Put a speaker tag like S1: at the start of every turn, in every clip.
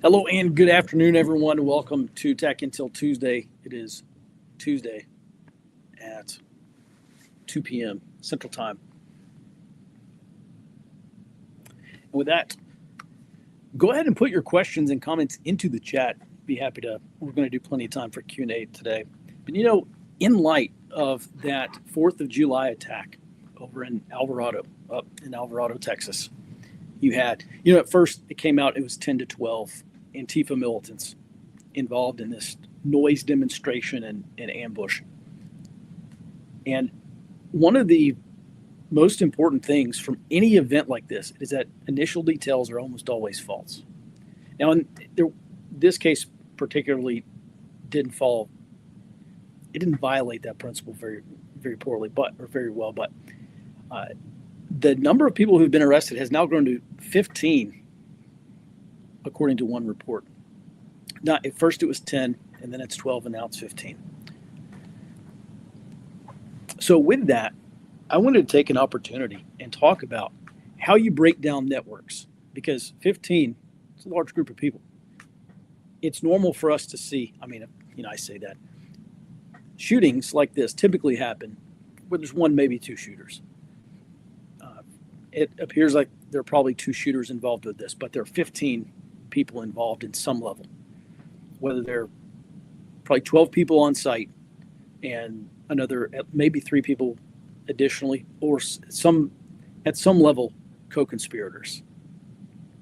S1: Hello and good afternoon, everyone. Welcome to Tech Until Tuesday. It is Tuesday at 2 p.m. Central Time. And with that, go ahead and put your questions and comments into the chat. Be happy to. We're going to do plenty of time for Q&A today. But in light of that 4th of July attack over in Alvarado, up in Alvarado, Texas, you had, at first it came out, it was 10 to 12 Antifa militants involved in this noise demonstration and ambush. And one of the most important things from any event like this is that initial details are almost always false. Now, this case particularly didn't fall, it didn't violate that principle very, very poorly, or very well. But the number of people who've been arrested has now grown to 15, according to one report. Not at first it was 10, and then it's 12, and now it's 15. So with that, I wanted to take an opportunity and talk about how you break down networks, because 15 is a large group of people. It's normal for us to see, I say that, shootings like this typically happen where there's one, maybe two shooters. It appears like there are probably two shooters involved with this, but there are 15 people involved in some level, whether they're probably 12 people on site and another maybe 3 people additionally, or at some level co-conspirators.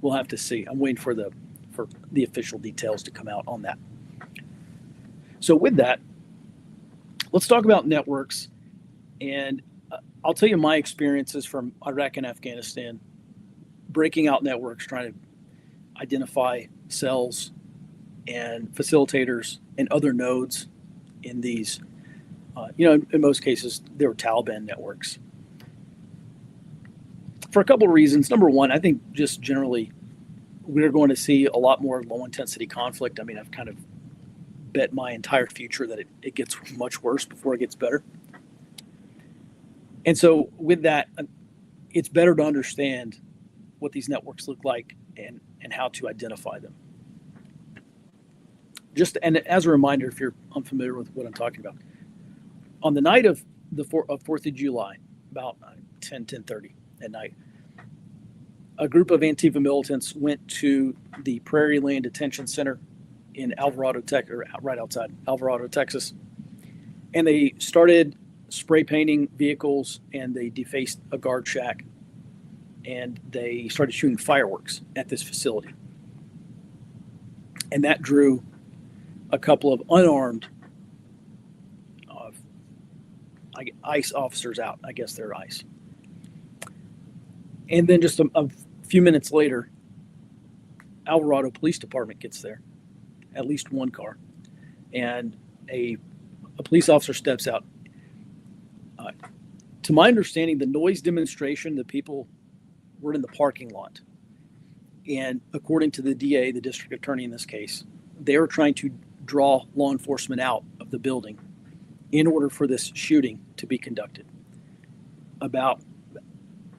S1: We'll have to see. I'm waiting for the official details to come out on that. So with that, let's talk about networks. And I'll tell you my experiences from Iraq and Afghanistan, breaking out networks, trying to identify cells and facilitators and other nodes in these. In most cases, they were Taliban networks. For a couple of reasons. Number one, I think just generally, we're going to see a lot more low-intensity conflict. I've kind of bet my entire future that it gets much worse before it gets better. And so with that, it's better to understand what these networks look like and how to identify them. And as a reminder, if you're unfamiliar with what I'm talking about, on the night of the 4th of July, about 10:30 at night, a group of Antifa militants went to the Prairie Land Detention Center in Alvarado, right outside Alvarado, Texas, and they started spray painting vehicles, and they defaced a guard shack, and they started shooting fireworks at this facility. And that drew a couple of unarmed ICE officers out. I guess they're ICE. And then just a few minutes later, Alvarado Police Department gets there, at least one car, and a police officer steps out. To my understanding, the noise demonstration, the people were in the parking lot. And according to the DA, the district attorney in this case, they were trying to draw law enforcement out of the building in order for this shooting to be conducted. About,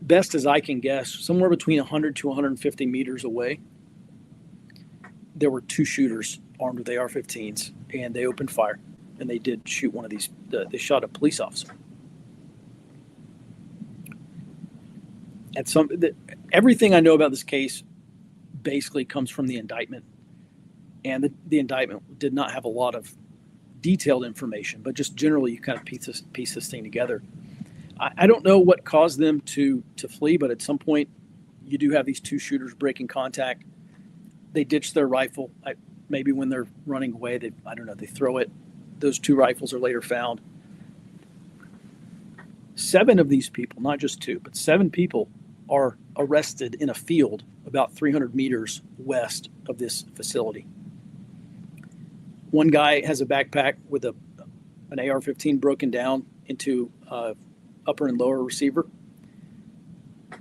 S1: best as I can guess, somewhere between 100 to 150 meters away, there were two shooters armed with AR-15s, and they opened fire, and they did shoot one of these. They shot a police officer. Everything I know about this case basically comes from the indictment, and the indictment did not have a lot of detailed information, but just generally you kind of piece this thing together. I don't know what caused them to flee, but at some point you do have these two shooters breaking contact. They ditch their rifle. Maybe when they're running away, they throw it. Those two rifles are later found. 7 of these people, not just 2, but 7 people are arrested in a field about 300 meters west of this facility. One guy has a backpack with an AR-15 broken down into upper and lower receiver.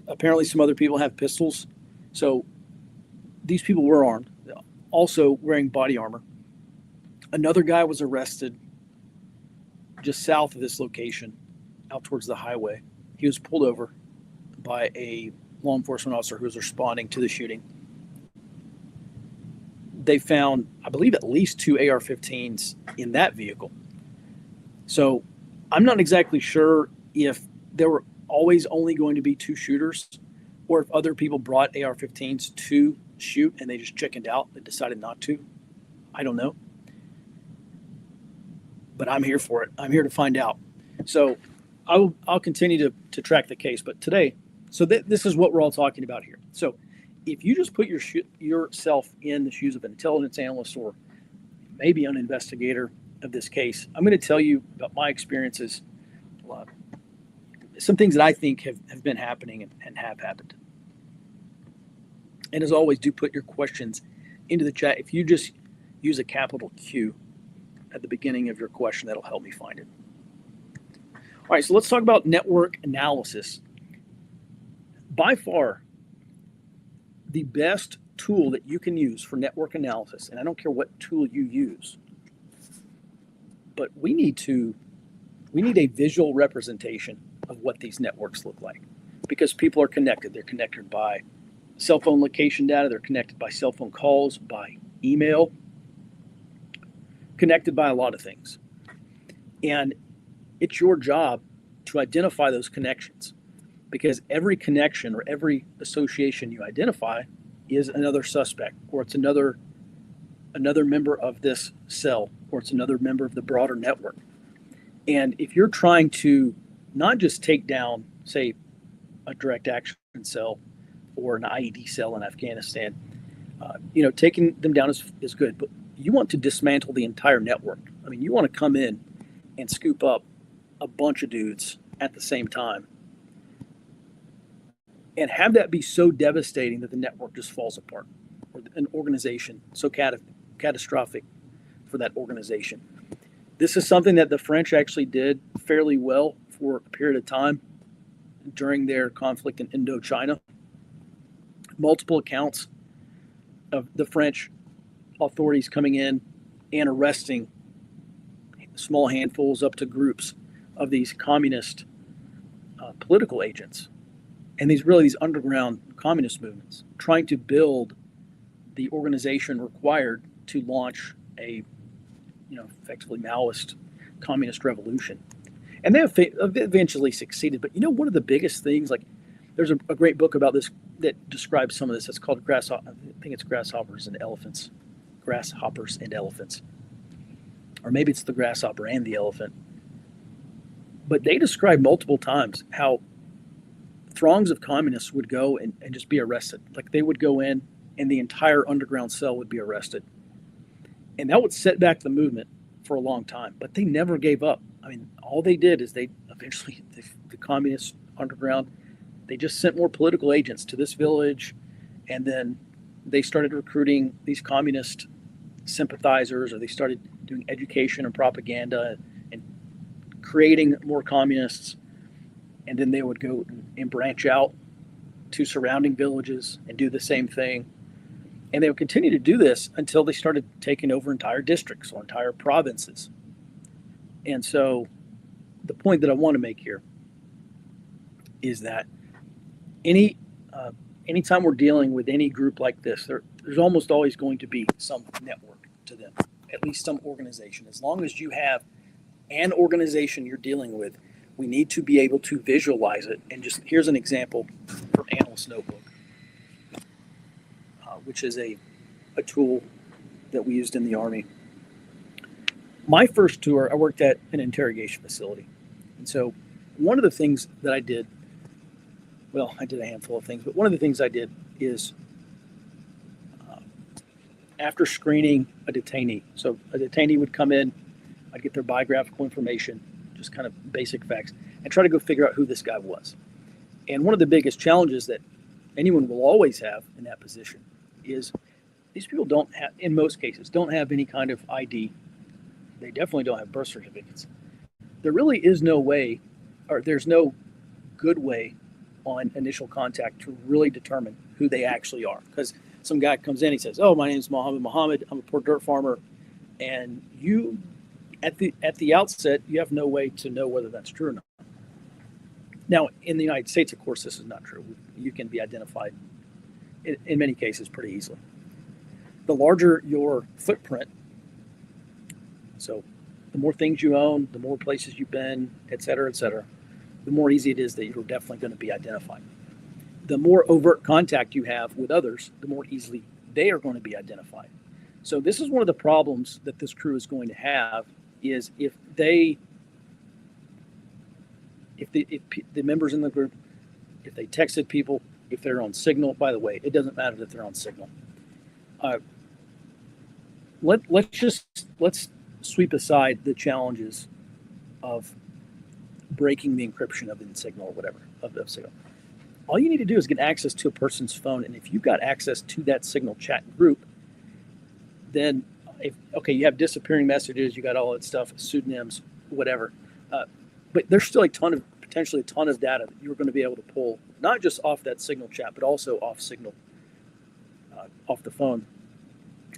S1: Apparently some other people have pistols. So these people were armed, also wearing body armor. Another guy was arrested just south of this location, out towards the highway. He was pulled over by a law enforcement officer who was responding to the shooting. they found, I believe, at least 2 AR-15s in that vehicle. So I'm not exactly sure if there were always only going to be 2 shooters, or if other people brought AR-15s to shoot and they just chickened out and decided not to. I don't know. But I'm here for it. I'm here to find out. So I'll continue to track the case. But today, this is what we're all talking about here. So if you just put yourself in the shoes of an intelligence analyst or maybe an investigator of this case, I'm going to tell you about my experiences, some things that I think have been happening and have happened. And as always, do put your questions into the chat. If you just use a capital Q at the beginning of your question, that'll help me find it. All right, so let's talk about network analysis. By far, the best tool that you can use for network analysis, and I don't care what tool you use, but we need a visual representation of what these networks look like, because people are connected. They're connected by cell phone location data. They're connected by cell phone calls, by email, connected by a lot of things. And it's your job to identify those connections, because every connection or every association you identify is another suspect, or it's another member of this cell, or it's another member of the broader network. And if you're trying to not just take down, say, a direct action cell or an IED cell in Afghanistan, taking them down is good, but you want to dismantle the entire network. I mean, you want to come in and scoop up a bunch of dudes at the same time and have that be so devastating that the network just falls apart, or an organization so catastrophic for that organization. This is something that the French actually did fairly well for a period of time during their conflict in Indochina. Multiple accounts of the French authorities coming in and arresting small handfuls up to groups of these communist political agents, and these underground communist movements, trying to build the organization required to launch a effectively Maoist communist revolution. And they eventually succeeded. But one of the biggest things, like, there's a great book about this that describes some of this. It's called Grasshoppers and Elephants. Grasshoppers and Elephants. Or maybe it's the grasshopper and the elephant. But they describe multiple times how throngs of communists would go and just be arrested. Like, they would go in and the entire underground cell would be arrested. And that would set back the movement for a long time. But they never gave up. I mean, all they did is the communist underground, they just sent more political agents to this village, and then they started recruiting these communist sympathizers, or they started doing education and propaganda and creating more communists. And then they would go and branch out to surrounding villages and do the same thing. And they would continue to do this until they started taking over entire districts or entire provinces. And so the point that I want to make here is that anytime we're dealing with any group like this, there's almost always going to be some network to them, at least some organization. As long as you have an organization you're dealing with, we need to be able to visualize it. And just here's an example from Analyst Notebook, which is a tool that we used in the Army. My first tour, I worked at an interrogation facility. And so one of the things that I did, I did a handful of things, but one of the things I did is after screening a detainee, so a detainee would come in, I'd get their biographical information, just kind of basic facts, and try to go figure out who this guy was. And one of the biggest challenges that anyone will always have in that position is these people don't have, in most cases, don't have any kind of ID. They definitely don't have birth certificates. There really is no way, or there's no good way on initial contact to really determine who they actually are. Because some guy comes in, he says, "Oh, my name is Mohammed. I'm a poor dirt farmer," and you, at the outset, you have no way to know whether that's true or not. Now, in the United States, of course, this is not true. You can be identified in many cases pretty easily. the larger your footprint, so the more things you own, the more places you've been, et cetera, the more easy it is that you're definitely going to be identified. The more overt contact you have with others, the more easily they are going to be identified. So this is one of the problems that this crew is going to have, is if the members in the group, if they texted people, if they're on Signal. By the way, it doesn't matter that they're on Signal. Let's sweep aside the challenges of breaking the encryption of Signal or whatever of Signal. All you need to do is get access to a person's phone, and if you've got access to that Signal chat group, then you have disappearing messages, you got all that stuff, pseudonyms, whatever. But there's still potentially a ton of data that you're going to be able to pull, not just off that Signal chat, but also off Signal, off the phone.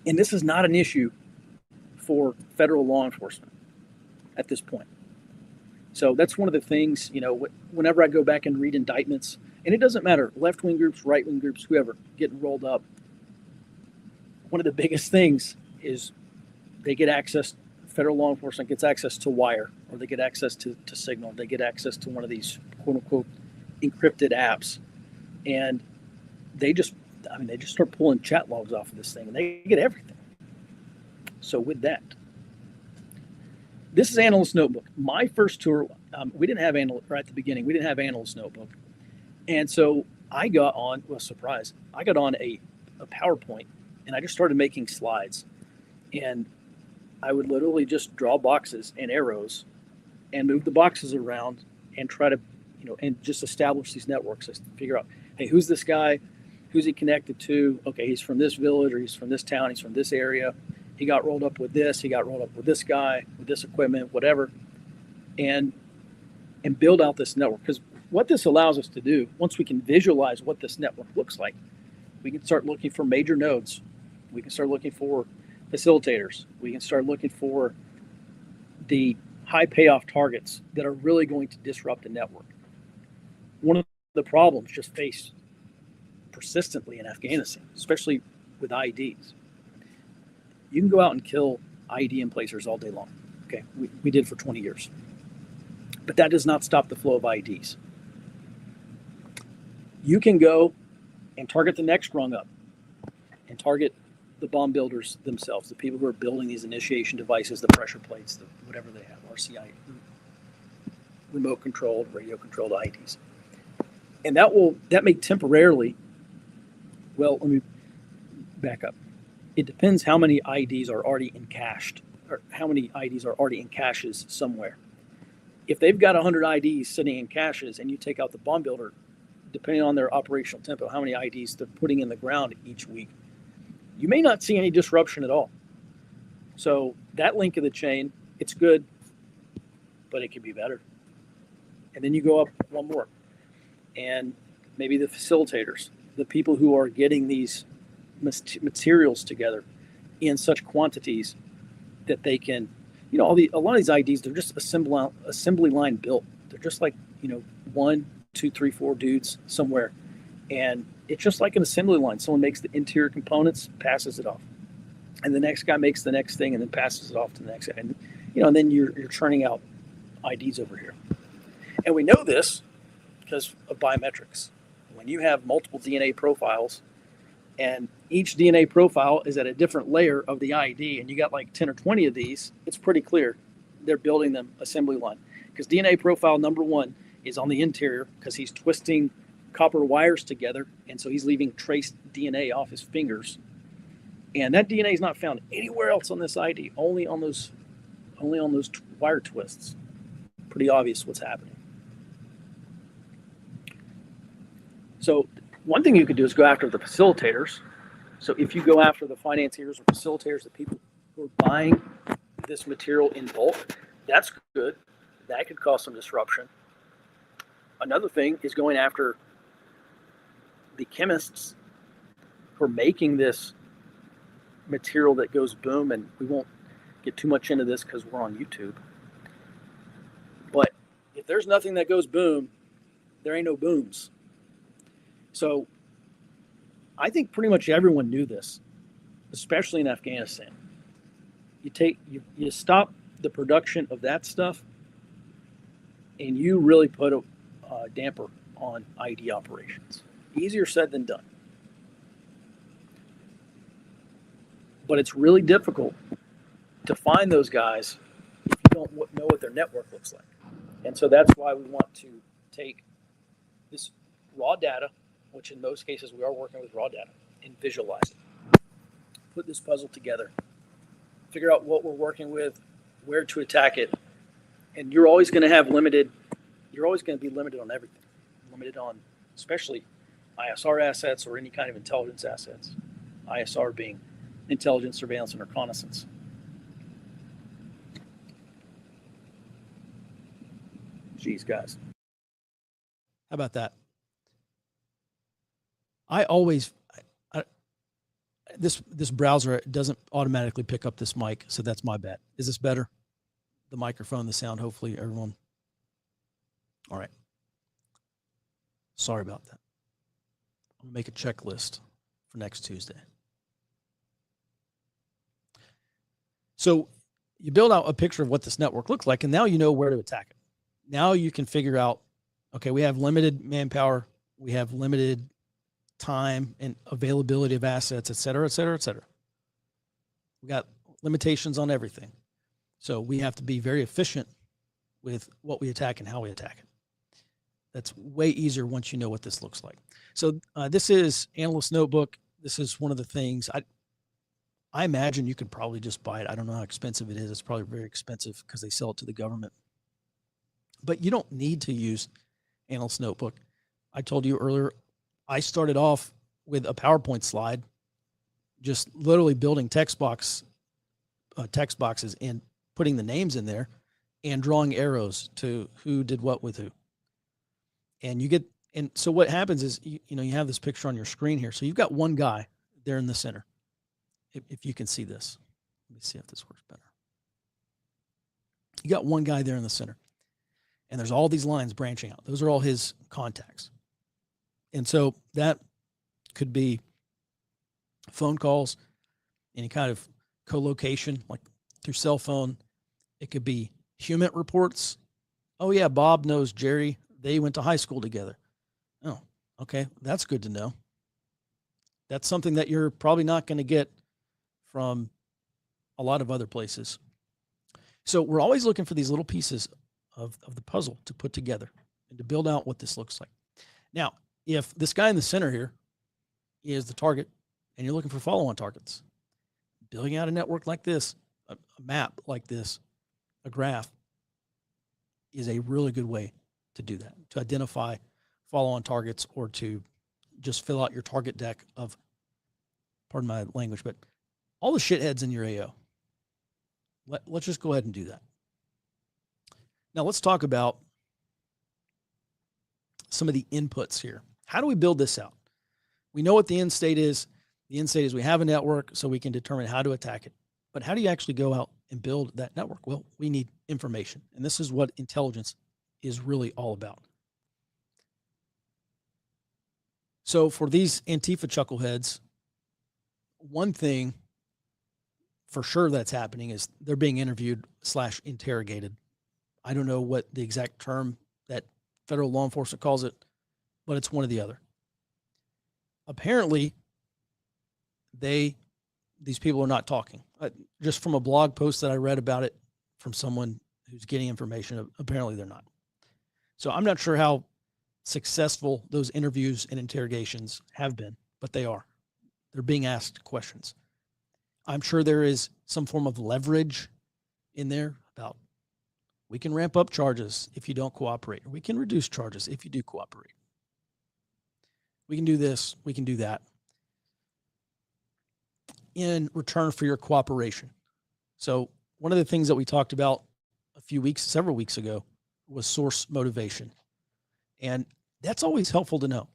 S1: And this is not an issue for federal law enforcement at this point. So that's one of the things, whenever I go back and read indictments, and it doesn't matter, left-wing groups, right-wing groups, whoever, getting rolled up, one of the biggest things is they get access, federal law enforcement gets access to Wire, or they get access to Signal, they get access to one of these quote-unquote encrypted apps, and they just start pulling chat logs off of this thing, and they get everything. So with that, this is Analyst Notebook. My first tour, we didn't have right at the beginning, we didn't have Analyst Notebook. And so I got on, surprise, I got on a PowerPoint, and I just started making slides. And I would literally just draw boxes and arrows and move the boxes around and try to, and just establish these networks. Figure out, hey, who's this guy? Who's he connected to? Okay, he's from this village, or he's from this town, he's from this area. He got rolled up with this, he got rolled up with this guy, with this equipment, whatever. And build out this network. Because what this allows us to do, once we can visualize what this network looks like, we can start looking for major nodes. We can start looking for facilitators. We can start looking for the high payoff targets that are really going to disrupt the network. One of the problems just faced persistently in Afghanistan, especially with IEDs. You can go out and kill IED emplacers all day long. Okay, we did for 20 years. But that does not stop the flow of IEDs. You can go and target the next rung up and target the bomb builders themselves, the people who are building these initiation devices, the pressure plates, whatever they have, RCI, remote controlled, radio controlled IEDs. And that may temporarily, let me back up. It depends how many IEDs are already encached, or how many IEDs are already in caches somewhere. If they've got 100 IEDs sitting in caches and you take out the bomb builder, depending on their operational tempo, how many IEDs they're putting in the ground each week, you may not see any disruption at all. So that link of the chain, it's good, but it could be better. And then you go up one more. And maybe the facilitators, the people who are getting these materials together in such quantities that they can, a lot of these IEDs, they're just assembly line built. They're just like, 1, 2, 3, 4 dudes somewhere. And it's just like an assembly line. Someone makes the interior components, passes it off. And the next guy makes the next thing and then passes it off to the next guy. And, and then you're churning out IEDs over here. And we know this because of biometrics. When you have multiple DNA profiles and each DNA profile is at a different layer of the IED, and you got like 10 or 20 of these, it's pretty clear they're building them assembly line. Because DNA profile number 1 is on the interior because he's twisting copper wires together, and so he's leaving trace DNA off his fingers. And that DNA is not found anywhere else on this IED, only on those wire twists. Pretty obvious what's happening. So one thing you could do is go after the facilitators. So if you go after the financiers or facilitators, the people who are buying this material in bulk, that's good. That could cause some disruption. Another thing is going after the chemists who are making this material that goes boom, and we won't get too much into this because we're on YouTube. But if there's nothing that goes boom, there ain't no booms. So I think pretty much everyone knew this. especially in Afghanistan. You stop the production of that stuff, and you really put a damper on ID operations. Easier said than done. But it's really difficult to find those guys if you don't know what their network looks like. And so that's why we want to take this raw data, which in most cases we are working with raw data, and visualize it. Put this puzzle together, figure out what we're working with, where to attack it, and you're always going to be limited on everything. Limited on especially ISR assets or any kind of intelligence assets. ISR being intelligence, surveillance, and reconnaissance. Geez, guys.
S2: How about that? This browser doesn't automatically pick up this mic, so that's my bad. Is this better? The microphone, the sound, hopefully everyone. All right. Sorry about that. I'm going to make a checklist for next Tuesday. So you build out a picture of what this network looks like, and now you know where to attack it. Now you can figure out, okay, we have limited manpower, we have limited time and availability of assets, et cetera, et cetera, et cetera. We got limitations on everything. So we have to be very efficient with what we attack and how we attack it. That's way easier once you know what this looks like. So this is Analyst Notebook. This is one of the things I imagine you could probably just buy it. I don't know how expensive it is. It's probably very expensive because they sell it to the government. But you don't need to use Analyst Notebook. I told you earlier, I started off with a PowerPoint slide, just literally building text boxes and putting the names in there and drawing arrows to who did what with who. And so what happens is, you have this picture on your screen here. So you've got one guy there in the center. If you can see this, let me see if this works better. You got one guy there in the center, and there's all these lines branching out. Those are all his contacts. And so that could be phone calls, any kind of co-location, like through cell phone. It could be human reports. Oh yeah, Bob knows Jerry. They went to high school together. Oh, okay. That's good to know. That's something that you're probably not going to get from a lot of other places. So we're always looking for these little pieces of the puzzle to put together and to build out what this looks like. Now, if this guy in the center here is the target and you're looking for follow-on targets, building out a network like this, a map like this, a graph is a really good way to do that, to identify follow-on targets or to just fill out your target deck of, pardon my language, but all the shitheads in your AO. Let's just go ahead and do that. Now let's talk about some of the inputs here. How do we build this out? We know what the end state is. The end state is we have a network so we can determine how to attack it. But how do you actually go out and build that network? Well, we need information. And this is what intelligence is really all about. So for these Antifa chuckleheads, one thing for sure that's happening is they're being interviewed / interrogated. I don't know what the exact term that federal law enforcement calls it, but it's one or the other. Apparently, these people are not talking. Just from a blog post that I read about it from someone who's getting information, apparently they're not. So I'm not sure how successful those interviews and interrogations have been, but they are. They're being asked questions. I'm sure there is some form of leverage in there about we can ramp up charges if you don't cooperate, or we can reduce charges if you do cooperate. We can do this, we can do that in return for your cooperation. So one of the things that we talked about several weeks ago was source motivation. And that's always helpful to know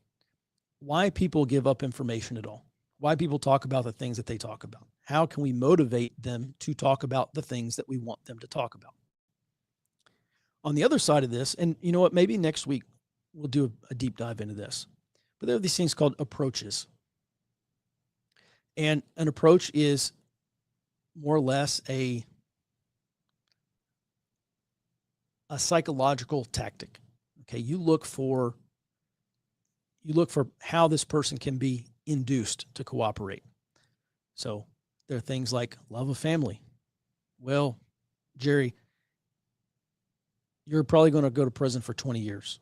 S2: why people give up information at all, why people talk about the things that they talk about. How can we motivate them to talk about the things that we want them to talk about? On the other side of this, and you know what, maybe next week we'll do a deep dive into this, but there are these things called approaches. And an approach is more or less a psychological tactic. Okay, you look for how this person can be induced to cooperate. So there are things like love of family. Well, Jerry, you're probably going to go to prison for 20 years.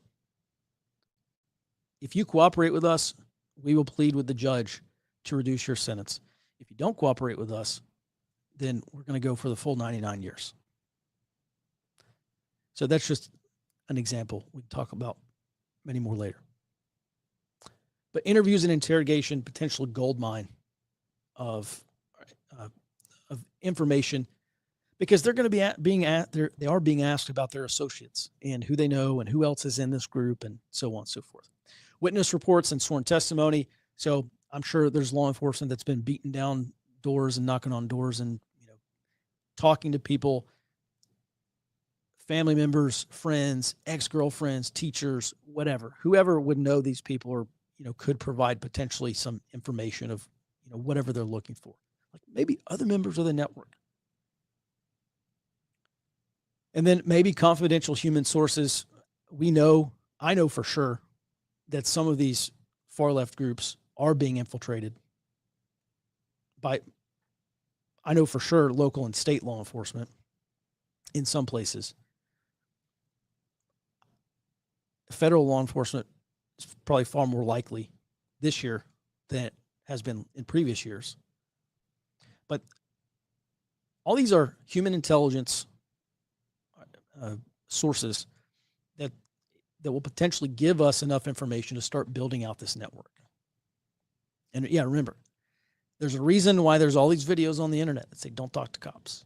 S2: If you cooperate with us, we will plead with the judge to reduce your sentence. If you don't cooperate with us, then we're going to go for the full 99 years. So that's just an example. We can talk about many more later. But interviews and interrogation, potential gold mine of information, because they're going to be they are being asked about their associates and who they know and who else is in this group and so on and so forth. Witness reports and sworn testimony. So I'm sure there's law enforcement that's been beating down doors and knocking on doors and talking to people, family members, friends, ex-girlfriends, teachers, whatever, whoever would know these people or could provide potentially some information of whatever they're looking for, like maybe other members of the network. And then maybe confidential human sources. I know for sure that some of these far left groups are being infiltrated by, I know for sure, local and state law enforcement in some places. Federal law enforcement is probably far more likely this year than it has been in previous years. But all these are human intelligence sources that will potentially give us enough information to start building out this network. And yeah, remember, there's a reason why there's all these videos on the internet that say, don't talk to cops.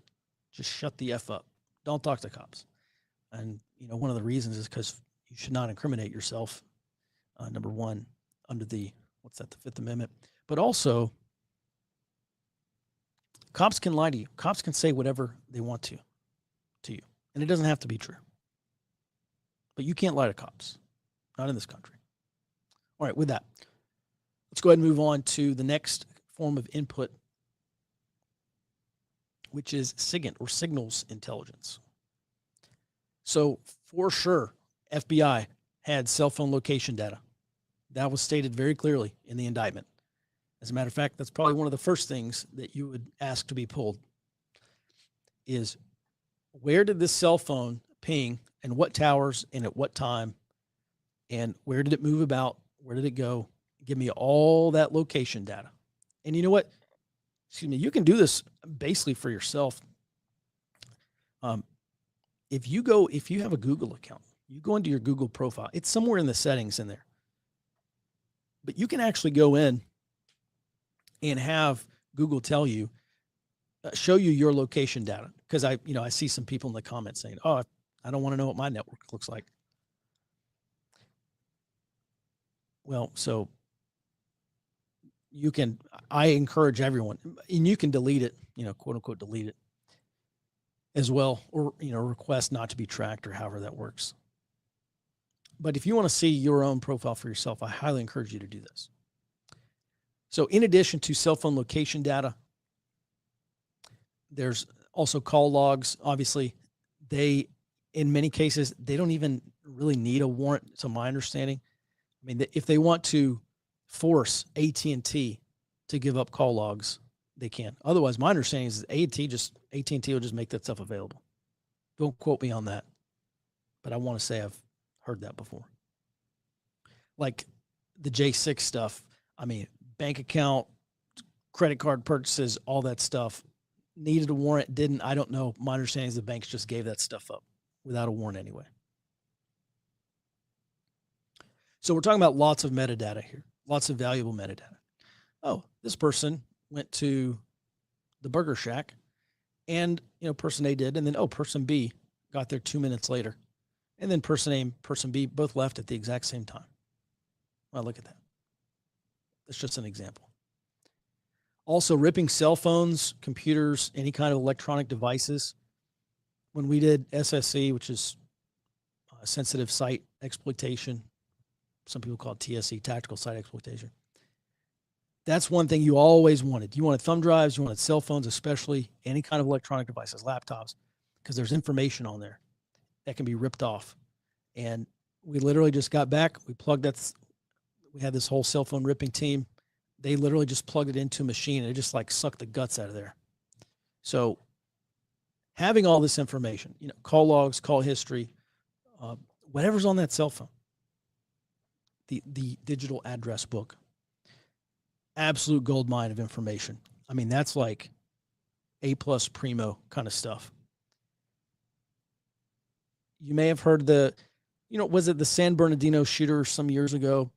S2: Just shut the F up. Don't talk to cops. And, one of the reasons is because you should not incriminate yourself, number one, under the Fifth Amendment. But also, cops can lie to you. Cops can say whatever they want to you. And it doesn't have to be true. But you can't lie to cops. Not in this country. All right, with that, let's go ahead and move on to the next form of input, which is SIGINT, or signals intelligence. So for sure, FBI had cell phone location data. That was stated very clearly in the indictment. As a matter of fact, that's probably one of the first things that you would ask to be pulled is, where did this cell phone ping and what towers and at what time and where did it move about? Where did it go? Give me all that location data. And you know what? Excuse me, you can do this basically for yourself. If you have a Google account, you go into your Google profile. It's somewhere in the settings in there. But you can actually go in and have Google tell you, show you your location data. Because I see some people in the comments saying, "Oh, I don't want to know what my network looks like." Well, so I encourage everyone, and you can delete it, quote unquote, delete it as well, or, request not to be tracked or however that works. But if you want to see your own profile for yourself, I highly encourage you to do this. So in addition to cell phone location data, there's also call logs. Obviously, in many cases, they don't even really need a warrant, to my understanding. I mean, if they want to force AT&T to give up call logs, they can. Otherwise, my understanding is AT&T will just make that stuff available. Don't quote me on that, but I want to say I've heard that before. Like the J6 stuff, I mean, bank account, credit card purchases, all that stuff. Needed a warrant, didn't, I don't know. My understanding is the banks just gave that stuff up without a warrant anyway. So we're talking about lots of metadata here, lots of valuable metadata. Oh, this person went to the Burger Shack and, person A did, and then, person B got there 2 minutes later. And then person A and person B both left at the exact same time. Well, look at that. That's just an example. Also, ripping cell phones, computers, any kind of electronic devices. When we did SSE, which is sensitive site exploitation, some people call it TSE, tactical site exploitation. That's one thing you always wanted. You wanted thumb drives, you wanted cell phones, especially any kind of electronic devices, laptops, because there's information on there that can be ripped off. And we literally just got back. We plugged that. We had this whole cell phone ripping team. They literally just plugged it into a machine and it just like sucked the guts out of there. So having all this information, call logs, call history, whatever's on that cell phone, the digital address book, absolute gold mine of information. I mean, that's like A+ primo kind of stuff. You may have heard was it the San Bernardino shooter some years ago?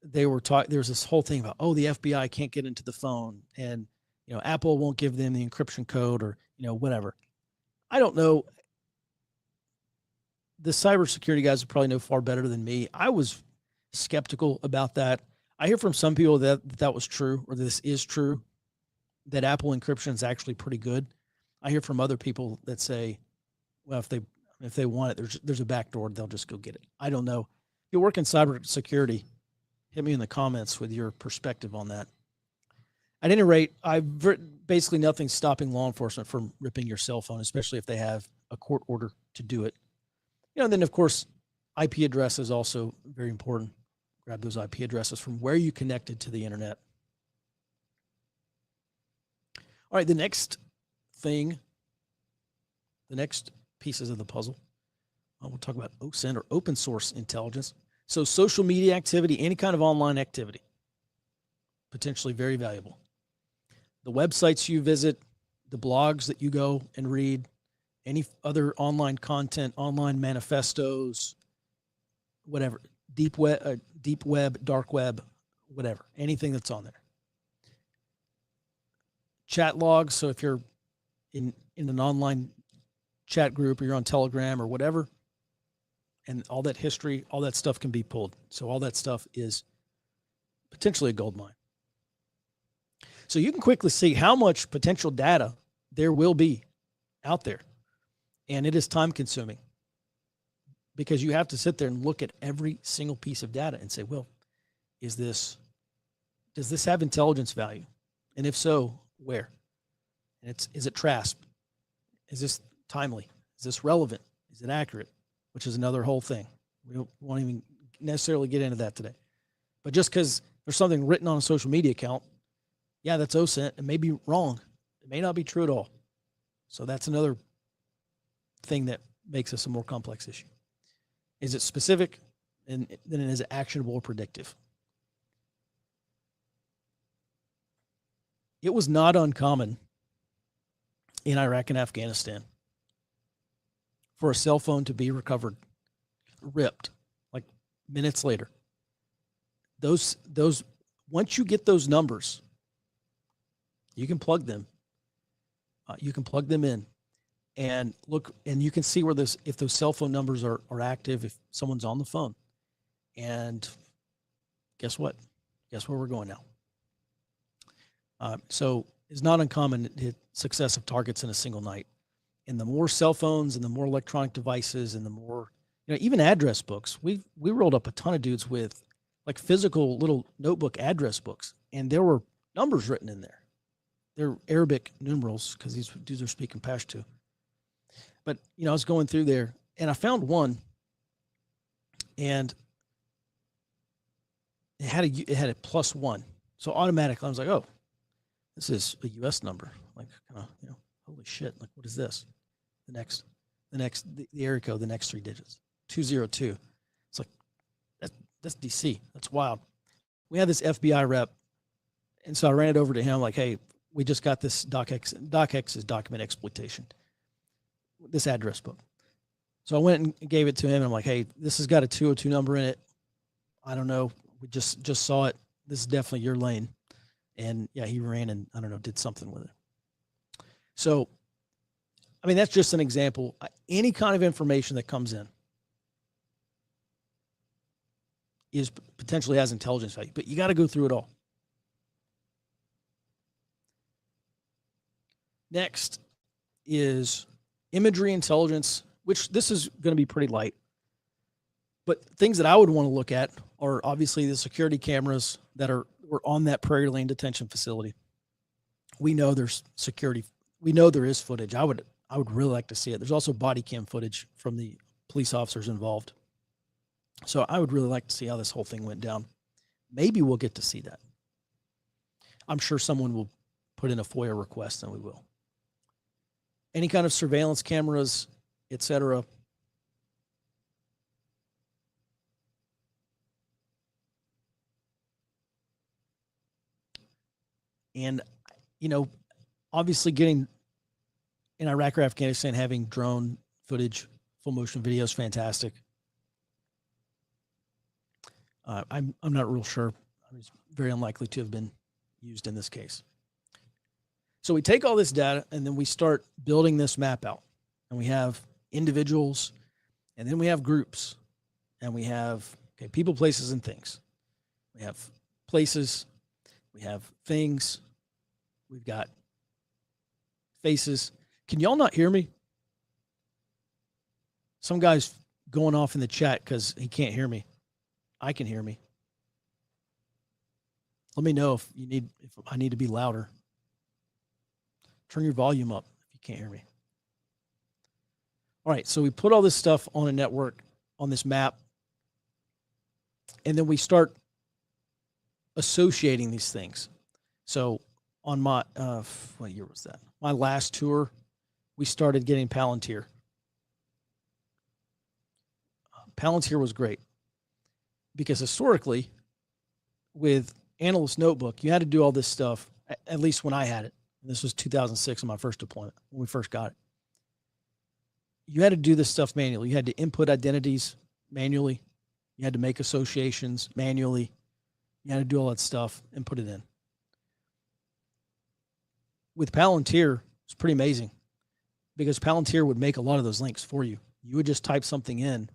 S2: They were talking, there's this whole thing about, the FBI can't get into the phone and, Apple won't give them the encryption code or, whatever. I don't know. The cybersecurity guys would probably know far better than me. I was skeptical about that. I hear from some people that was true, or this is true, that Apple encryption is actually pretty good. I hear from other people that say, well, if they want it, there's a back door, they'll just go get it. I don't know. If you work in cybersecurity, hit me in the comments with your perspective on that. At any rate, basically nothing's stopping law enforcement from ripping your cell phone, especially if they have a court order to do it. And then, of course, IP address is also very important. Grab those IP addresses from where you connected to the internet. All right, the next pieces of the puzzle, we'll talk about OSINT, or open source intelligence. So social media activity, any kind of online activity, potentially very valuable. The websites you visit, the blogs that you go and read, any other online content, online manifestos, whatever, deep web, dark web, whatever, anything that's on there. Chat logs, so if you're in an online chat group or you're on Telegram or whatever, and all that history, all that stuff can be pulled. So all that stuff is potentially a gold mine. So you can quickly see how much potential data there will be out there. And it is time consuming because you have to sit there and look at every single piece of data and say, well, does this have intelligence value? And if so, where? And is it TRASP? Is this timely? Is this relevant? Is it accurate? Which is another whole thing. We won't even necessarily get into that today. But just because there's something written on a social media account, yeah, that's OSINT. It may be wrong. It may not be true at all. So that's another thing that makes this a more complex issue. Is it specific? And then is it actionable or predictive? It was not uncommon in Iraq and Afghanistan for a cell phone to be ripped, like minutes later. Those once you get those numbers, you can plug them. You can plug them in and look, and you can see where if those cell phone numbers are active, if someone's on the phone. And guess what? Guess where we're going now? So it's not uncommon to hit successive targets in a single night. And the more cell phones and the more electronic devices and the more, even address books, we rolled up a ton of dudes with like physical little notebook address books, and there were numbers written in there. They're Arabic numerals because these dudes are speaking Pashto. But, I was going through there and I found one, and it had a +1. So automatically I was like, oh, this is a US number. Like, holy shit. Like, what is this? The area code, the next 3 digits, 202. It's like, that's DC. That's wild. We had this FBI rep. And so I ran it over to him like, hey, we just got this DocX is document exploitation, this address book. So I went and gave it to him. And I'm like, hey, this has got a 202 number in it. I don't know. We just saw it. This is definitely your lane. And yeah, he ran and did something with it. So, that's just an example. Any kind of information that comes in potentially has intelligence value, but you got to go through it all. Next is imagery intelligence, which this is going to be pretty light. But things that I would want to look at are obviously the security cameras that we're we're on that Prairie Lane detention facility. We know there's security. We know there is footage. I would really like to see it. There's also body cam footage from the police officers involved. So I would really like to see how this whole thing went down. Maybe we'll get to see that. I'm sure someone will put in a FOIA request and we will. Any kind of surveillance cameras, etc. And, you know, obviously getting in Iraq or Afghanistan, having drone footage, full motion video is fantastic. I'm not real sure. It's very unlikely to have been used in this case. So we take all this data and then we start building this map out. And we have individuals, and then we have groups, and we have people, places, and things. We have places, we have things, we've got faces. Can y'all not hear me? Some guy's going off in the chat because he can't hear me. I can hear me. Let me know if I need to be louder. Turn your volume up if you can't hear me. All right, so we put all this stuff on a network, on this map, and then we start associating these things. So on my, what year was that? My last tour, we started getting Palantir. Palantir was great because historically, with Analyst Notebook, you had to do all this stuff, at least when I had it. This was 2006 on my first deployment, when we first got it. You had to do this stuff manually. You had to input identities manually. You had to make associations manually. You had to do all that stuff and put it in. With Palantir, it's pretty amazing because Palantir would make a lot of those links for you. You would just type something in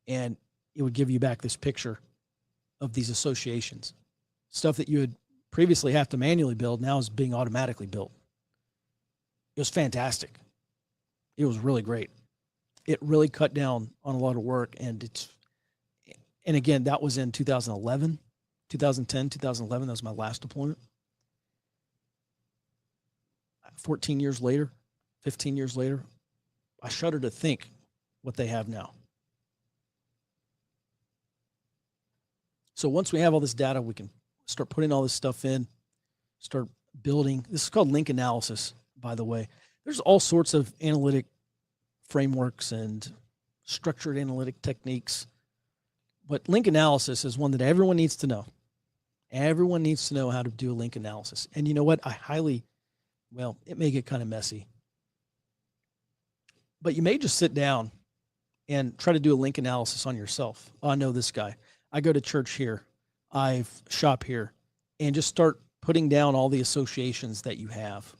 S2: and it would give you back this picture of these associations. Stuff that you would previously have to manually build now is being automatically built. It was fantastic. It was really great. It really cut down on a lot of work. And again, that was in 2011, 2010, 2011. That was my last deployment. 14 years later, 15 years later, I shudder to think what they have now. So once we have all this data, we can start putting all this stuff in, start building. This is called link analysis, by the way. There's all sorts of analytic frameworks and structured analytic techniques. But link analysis is one that everyone needs to know. Everyone needs to know how to do a link analysis. And you know what? It may get kind of messy. But you may just sit down and try to do a link analysis on yourself. Oh, I know this guy. I go to church here. I shop here. And just start putting down all the associations that you have.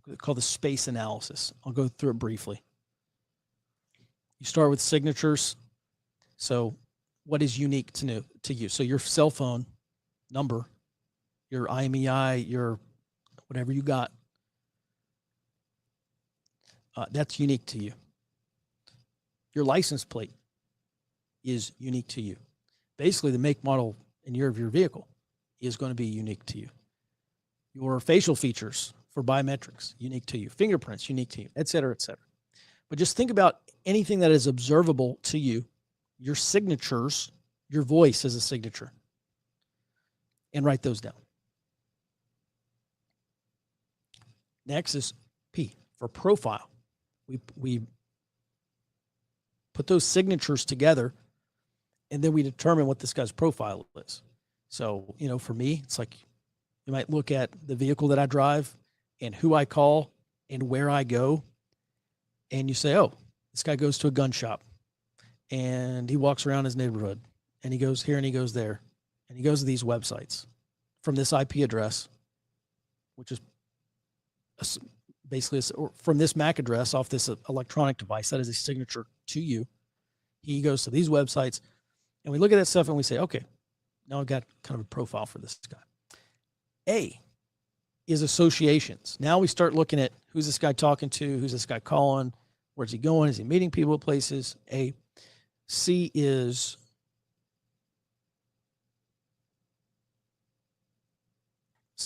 S2: It's called the space analysis. I'll go through it briefly. You start with signatures. So what is unique to you? So your cell phone number, your IMEI, your whatever you got, that's unique to you. Your license plate is unique to you. Basically, the make, model, and year of your vehicle is going to be unique to you. Your facial features for biometrics, unique to you. Fingerprints, unique to you, et cetera, et cetera. But just think about anything that is observable to you, your signatures, your voice as a signature, and write those down. Next is P for profile. We put those signatures together, and then we determine what this guy's profile is. So, for me, it's like you might look at the vehicle that I drive and who I call and where I go. And you say, oh, this guy goes to a gun shop and he walks around his neighborhood and he goes here and he goes there and he goes to these websites from this IP address, which is basically from this MAC address off this electronic device. That is a signature to you. He goes to these websites and we look at that stuff and we say, okay, now I've got kind of a profile for this guy. A is associations. Now we start looking at who's this guy talking to, who's this guy calling, where's he going, is he meeting people at places? A. C is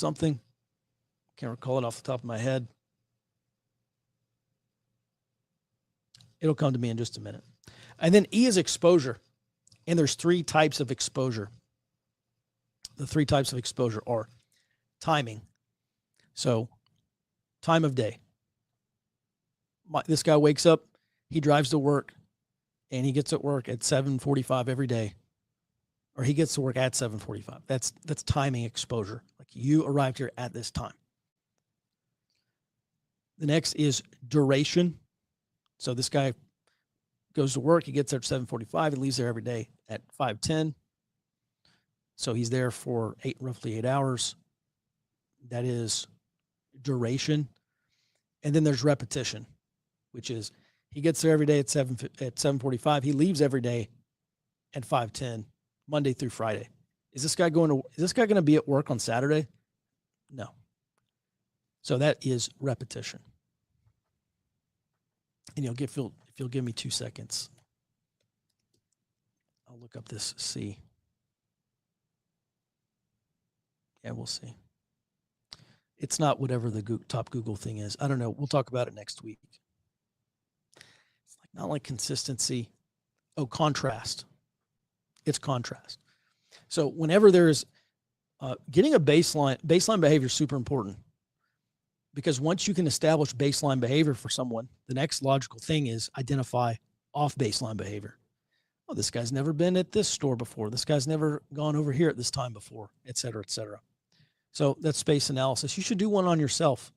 S2: something. Can't recall it off the top of my head. It'll come to me in just a minute. And then E is exposure. And there's 3 types of exposure. The 3 types of exposure are timing. So time of day. This guy wakes up, he drives to work, and he gets at work at 7:45 every day. Or he gets to work at 7:45. That's timing exposure. Like you arrived here at this time. The next is duration. So this guy goes to work, he gets there at 7:45, he leaves there every day at 5:10. So he's there for roughly 8 hours. That is duration. And then there's repetition, which is he gets there every day at 7:45. He leaves every day at 5:10, Monday through Friday. Is this guy going to be at work on Saturday? No. So that is repetition. And if you'll give me 2 seconds, I'll look up this C. Yeah, we'll see. It's not whatever the top Google thing is. I don't know. We'll talk about it next week. It's not like consistency. Oh, contrast. It's contrast. So whenever there's getting a baseline behavior is super important, because once you can establish baseline behavior for someone, the next logical thing is identify off baseline behavior. Oh, this guy's never been at this store before. This guy's never gone over here at this time before, et cetera, et cetera. So that's space analysis. You should do one on yourself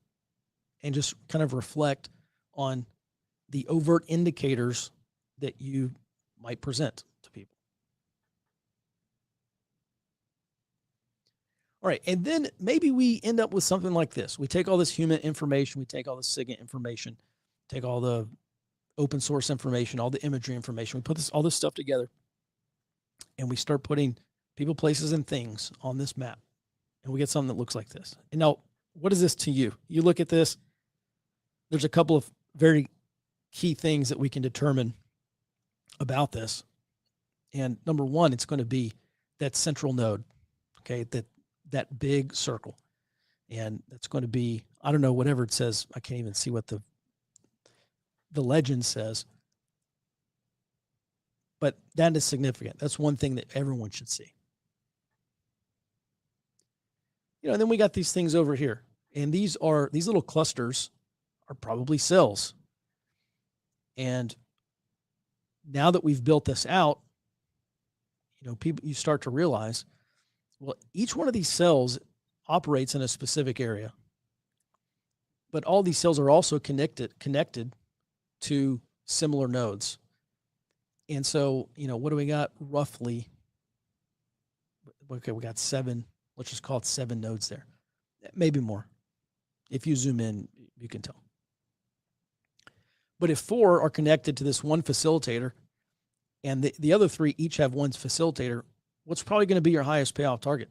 S2: and just kind of reflect on the overt indicators that you might present to people. All right, and then maybe we end up with something like this. We take all this human information, we take all the SIGINT information, take all the open source information, all the imagery information, we put all this stuff together, and we start putting people, places, and things on this map. And we get something that looks like this. And now, what is this to you? You look at this, there's a couple of very key things that we can determine about this. And number one, it's going to be that central node, okay, that big circle. And that's going to be, I don't know, whatever it says. I can't even see what the legend says. But that is significant. That's one thing that everyone should see. And then we got these things over here. And these little clusters are probably cells. And now that we've built this out, you start to realize, well, each one of these cells operates in a specific area. But all these cells are also connected to similar nodes. And so, what do we got roughly? Okay, we got 7. Let's just call it 7 nodes there. Maybe more. If you zoom in, you can tell. But if 4 are connected to this one facilitator, and the other 3 each have one facilitator, what's probably going to be your highest payoff target?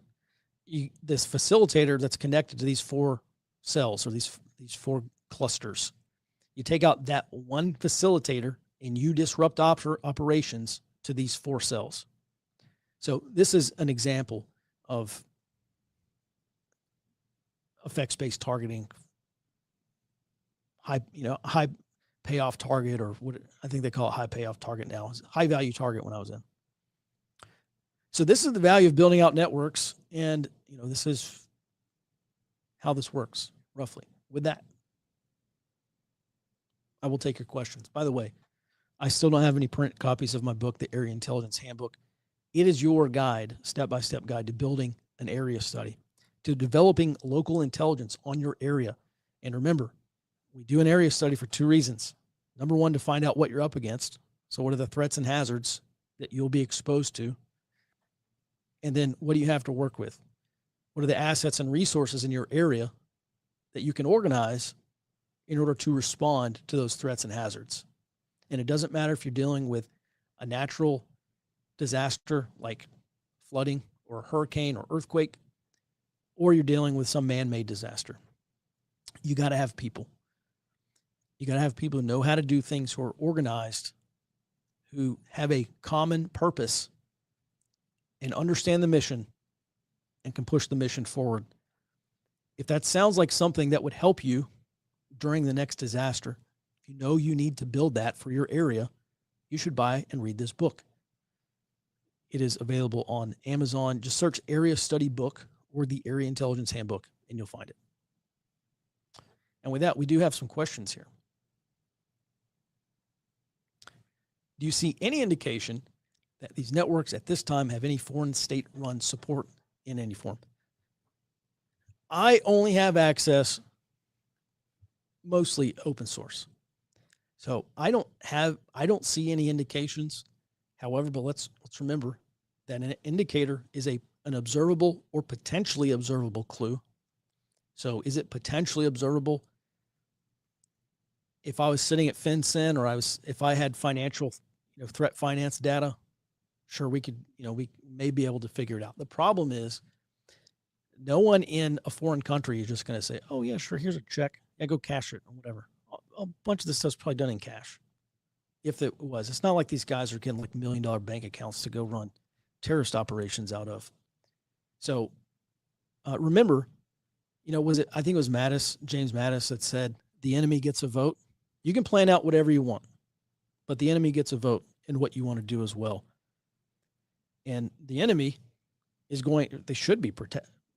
S2: This facilitator that's connected to these 4 cells, or these 4 clusters. You take out that one facilitator and you disrupt operations to these 4 cells. So this is an example of effects-based targeting, high payoff target, or what I think they call it, high payoff target now. High value target when I was in. So this is the value of building out networks, and this is how this works roughly. With that, I will take your questions. By the way, I still don't have any print copies of my book, The Area Intelligence Handbook. It is your guide, step-by-step guide to building an area study, to developing local intelligence on your area. And remember, we do an area study for 2 reasons. Number one, to find out what you're up against. So what are the threats and hazards that you'll be exposed to? And then what do you have to work with? What are the assets and resources in your area that you can organize in order to respond to those threats and hazards? And it doesn't matter if you're dealing with a natural disaster like flooding or a hurricane or earthquake, or you're dealing with some man-made disaster. You got to have people. You got to have people who know how to do things, who are organized, who have a common purpose and understand the mission and can push the mission forward. If that sounds like something that would help you during the next disaster, if you know you need to build that for your area, you should buy and read this book. It is available on Amazon. Just search Area Study Book or the Area Intelligence Handbook, and you'll find it. And with that, we do have some questions here. Do you see any indication that these networks at this time have any foreign state-run support in any form? I only have access mostly open source. So I don't see any indications. However, but let's remember that an indicator is an observable or potentially observable clue. So is it potentially observable? If I was sitting at FinCEN or if I had financial, threat finance data, sure, we may be able to figure it out. The problem is no one in a foreign country is just going to say, oh yeah, sure, here's a check. Yeah, go cash it or whatever. A bunch of this stuff's probably done in cash. If it was, it's not like these guys are getting like $1 million bank accounts to go run terrorist operations out of. So remember, I think it was James Mattis that said, the enemy gets a vote. You can plan out whatever you want, but the enemy gets a vote in what you want to do as well. And the enemy they should be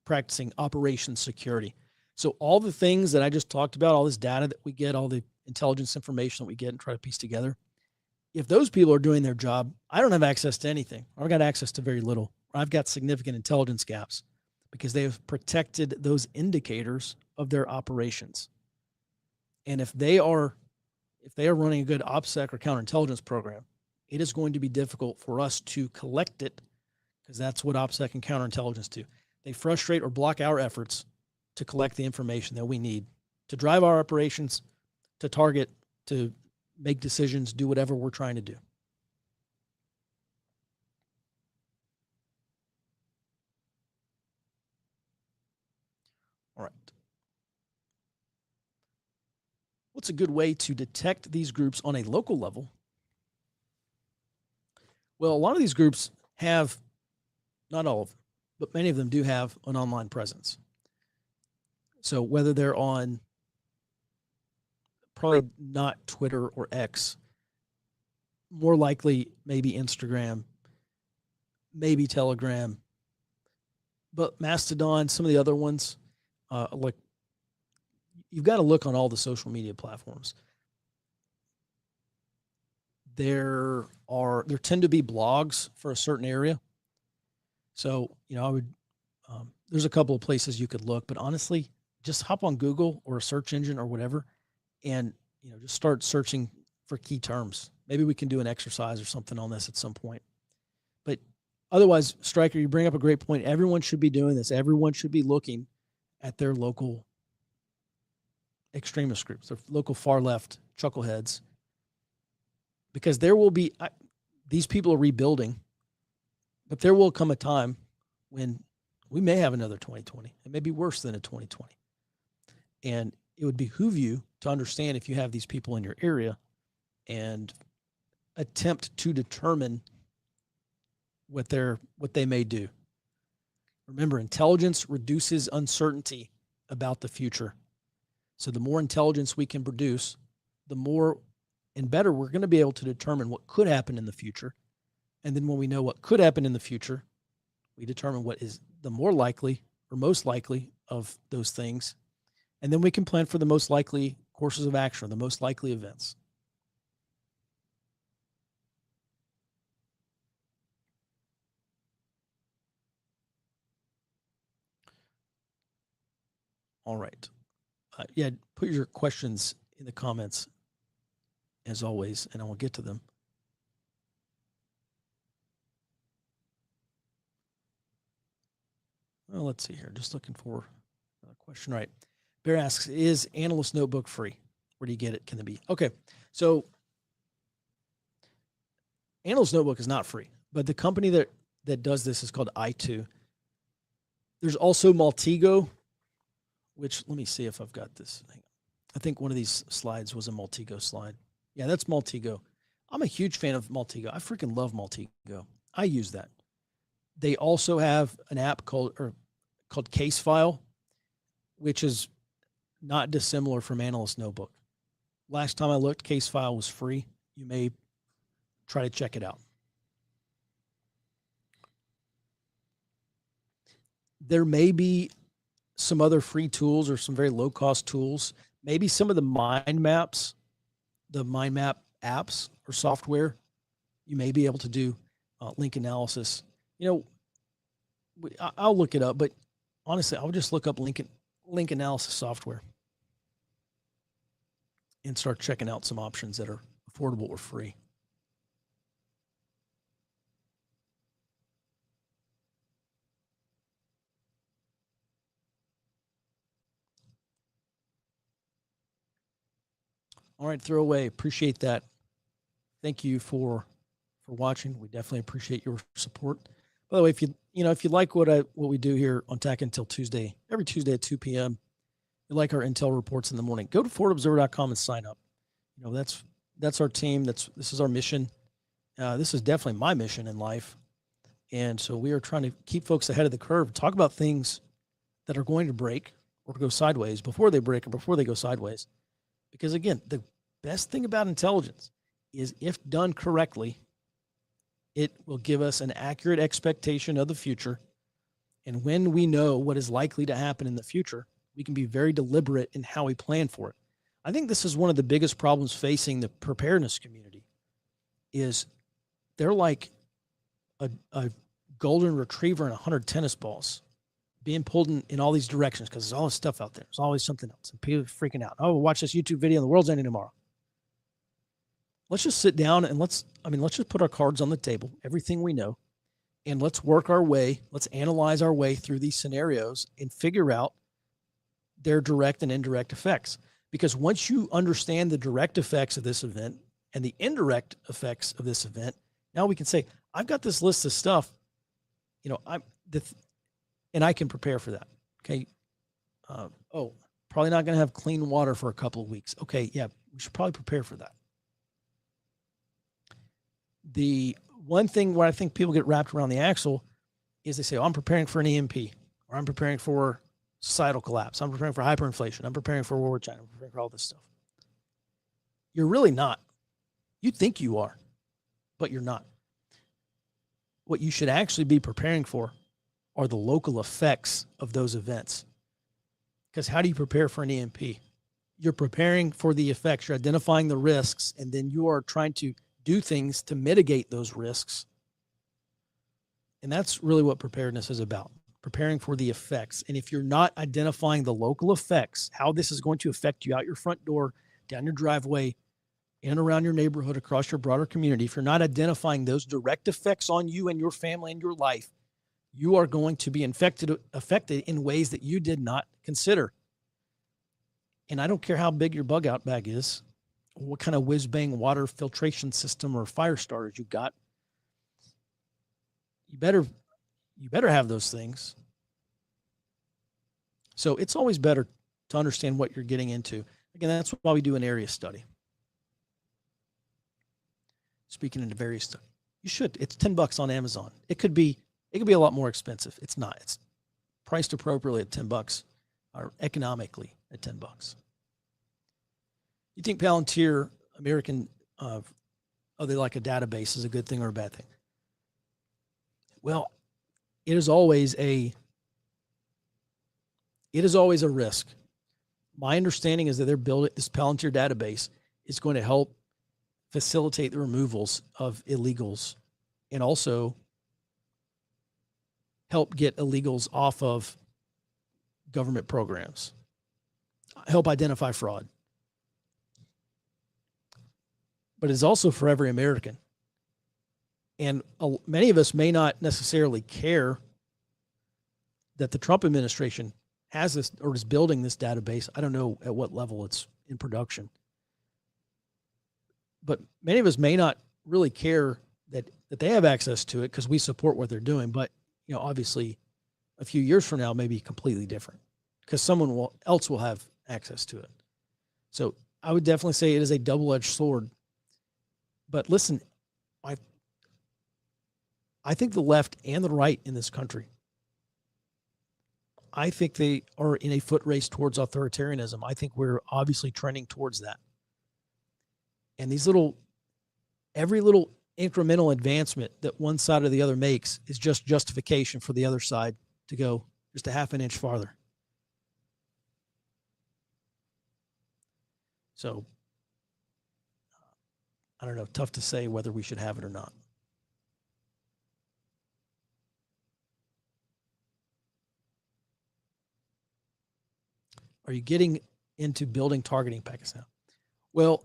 S2: practicing operation security. So all the things that I just talked about, all this data that we get, all the intelligence information that we get and try to piece together, if those people are doing their job, I don't have access to anything. I've got access to very little. I've got significant intelligence gaps because they have protected those indicators of their operations. And if they are running a good OPSEC or counterintelligence program, it is going to be difficult for us to collect it because that's what OPSEC and counterintelligence do. They frustrate or block our efforts to collect the information that we need to drive our operations, to target, to make decisions, do whatever we're trying to do. All right. What's a good way to detect these groups on a local level? Well, a lot of these groups have, not all of them, but many of them do have an online presence. So whether they're on, probably not Twitter or X, more likely maybe Instagram, maybe Telegram, but Mastodon, some of the other ones, like you've got to look on all the social media platforms. There tend to be blogs for a certain area. So, there's a couple of places you could look, but honestly, just hop on Google or a search engine or whatever, and, just start searching for key terms. Maybe we can do an exercise or something on this at some point. But otherwise, Stryker, you bring up a great point. Everyone should be doing this. Everyone should be looking at their local extremist groups, their local far left chuckleheads, because there will be, these people are rebuilding, but there will come a time when we may have another 2020. It may be worse than a 2020. And it would behoove you to understand if you have these people in your area and attempt to determine what they may do. Remember, intelligence reduces uncertainty about the future. So the more intelligence we can produce, the more and better we're going to be able to determine what could happen in the future. And then when we know what could happen in the future, we determine what is the more likely or most likely of those things. And then we can plan for the most likely courses of action, or the most likely events. All right. Put your questions in the comments as always, and I will get to them. Well, let's see here. Just looking for another question. Right. Bear asks, is Analyst Notebook free? Where do you get it? Can it be? Okay. So Analyst Notebook is not free, but the company that does this is called i2. There's also Maltego, which, let me see if I've got this. I think one of these slides was a Maltego slide. Yeah, that's Maltego. I'm a huge fan of Maltego. I freaking love Maltego. I use that. They also have an app called Casefile. which is not dissimilar from Analyst Notebook. Last time I looked, case file was free. You may try to check it out. There may be some other free tools or some very low cost tools. Maybe some of the mind maps, the mind map apps or software, you may be able to do link analysis. I'll look it up, but honestly, I'll just look up link analysis software and start checking out some options that are affordable or free. All right, throwaway. Appreciate that. Thank you for watching. We definitely appreciate your support. By the way, if you like what we do here on Tech Intel Tuesday, every Tuesday at 2 p.m., you like our Intel reports in the morning, go to ForwardObserver.com and sign up. That's our team. This is our mission. This is definitely my mission in life. And so we are trying to keep folks ahead of the curve, talk about things that are going to break or go sideways before they break or before they go sideways. Because again, the best thing about intelligence is if done correctly, it will give us an accurate expectation of the future. And when we know what is likely to happen in the future, we can be very deliberate in how we plan for it. I think this is one of the biggest problems facing the preparedness community is they're like a golden retriever and 100 tennis balls being pulled in all these directions because there's all this stuff out there. There's always something else. And people are freaking out. Oh, watch this YouTube video and the world's ending tomorrow. Let's just sit down and let's just put our cards on the table, everything we know, and let's work our way. Let's analyze our way through these scenarios and figure out their direct and indirect effects. Because once you understand the direct effects of this event and the indirect effects of this event, now we can say, I've got this list of stuff, and I can prepare for that. Okay. Probably not going to have clean water for a couple of weeks. Okay. Yeah. We should probably prepare for that. The one thing where I think people get wrapped around the axle is they say, I'm preparing for an EMP, or I'm preparing for societal collapse. I'm preparing for hyperinflation. I'm preparing for war with China. I'm preparing for all this stuff. You're really not. You think you are, but you're not. What you should actually be preparing for are the local effects of those events. Because how do you prepare for an EMP? You're preparing for the effects. You're identifying the risks, and then you are trying to do things to mitigate those risks. And that's really what preparedness is about, preparing for the effects. And if you're not identifying the local effects, how this is going to affect you out your front door, down your driveway, in and around your neighborhood, across your broader community, if you're not identifying those direct effects on you and your family and your life, you are going to be affected in ways that you did not consider. And I don't care how big your bug out bag is, or what kind of whiz-bang water filtration system or fire starters you got. You better have those things. So it's always better to understand what you're getting into. Again, that's why we do an area study. Speaking into various stuff, you should. It's $10 on Amazon. It could be a lot more expensive. It's not. It's priced appropriately at $10, or economically at $10. You think Palantir, American, are they like a database is a good thing or a bad thing? Well, it is always a risk. My understanding is that they're building this Palantir database is going to help facilitate the removals of illegals and also help get illegals off of government programs, help identify fraud. But it's also for every American. And many of us may not necessarily care that the Trump administration has this or is building this database. I don't know at what level it's in production. But many of us may not really care that they have access to it because we support what they're doing. But, obviously a few years from now may be completely different because someone else will have access to it. So I would definitely say it is a double-edged sword. But listen, I think the left and the right in this country, I think they are in a foot race towards authoritarianism. I think we're obviously trending towards that. And every little incremental advancement that one side or the other makes is just justification for the other side to go just a half an inch farther. So, I don't know, tough to say whether we should have it or not. Are you getting into building targeting packets now? Well,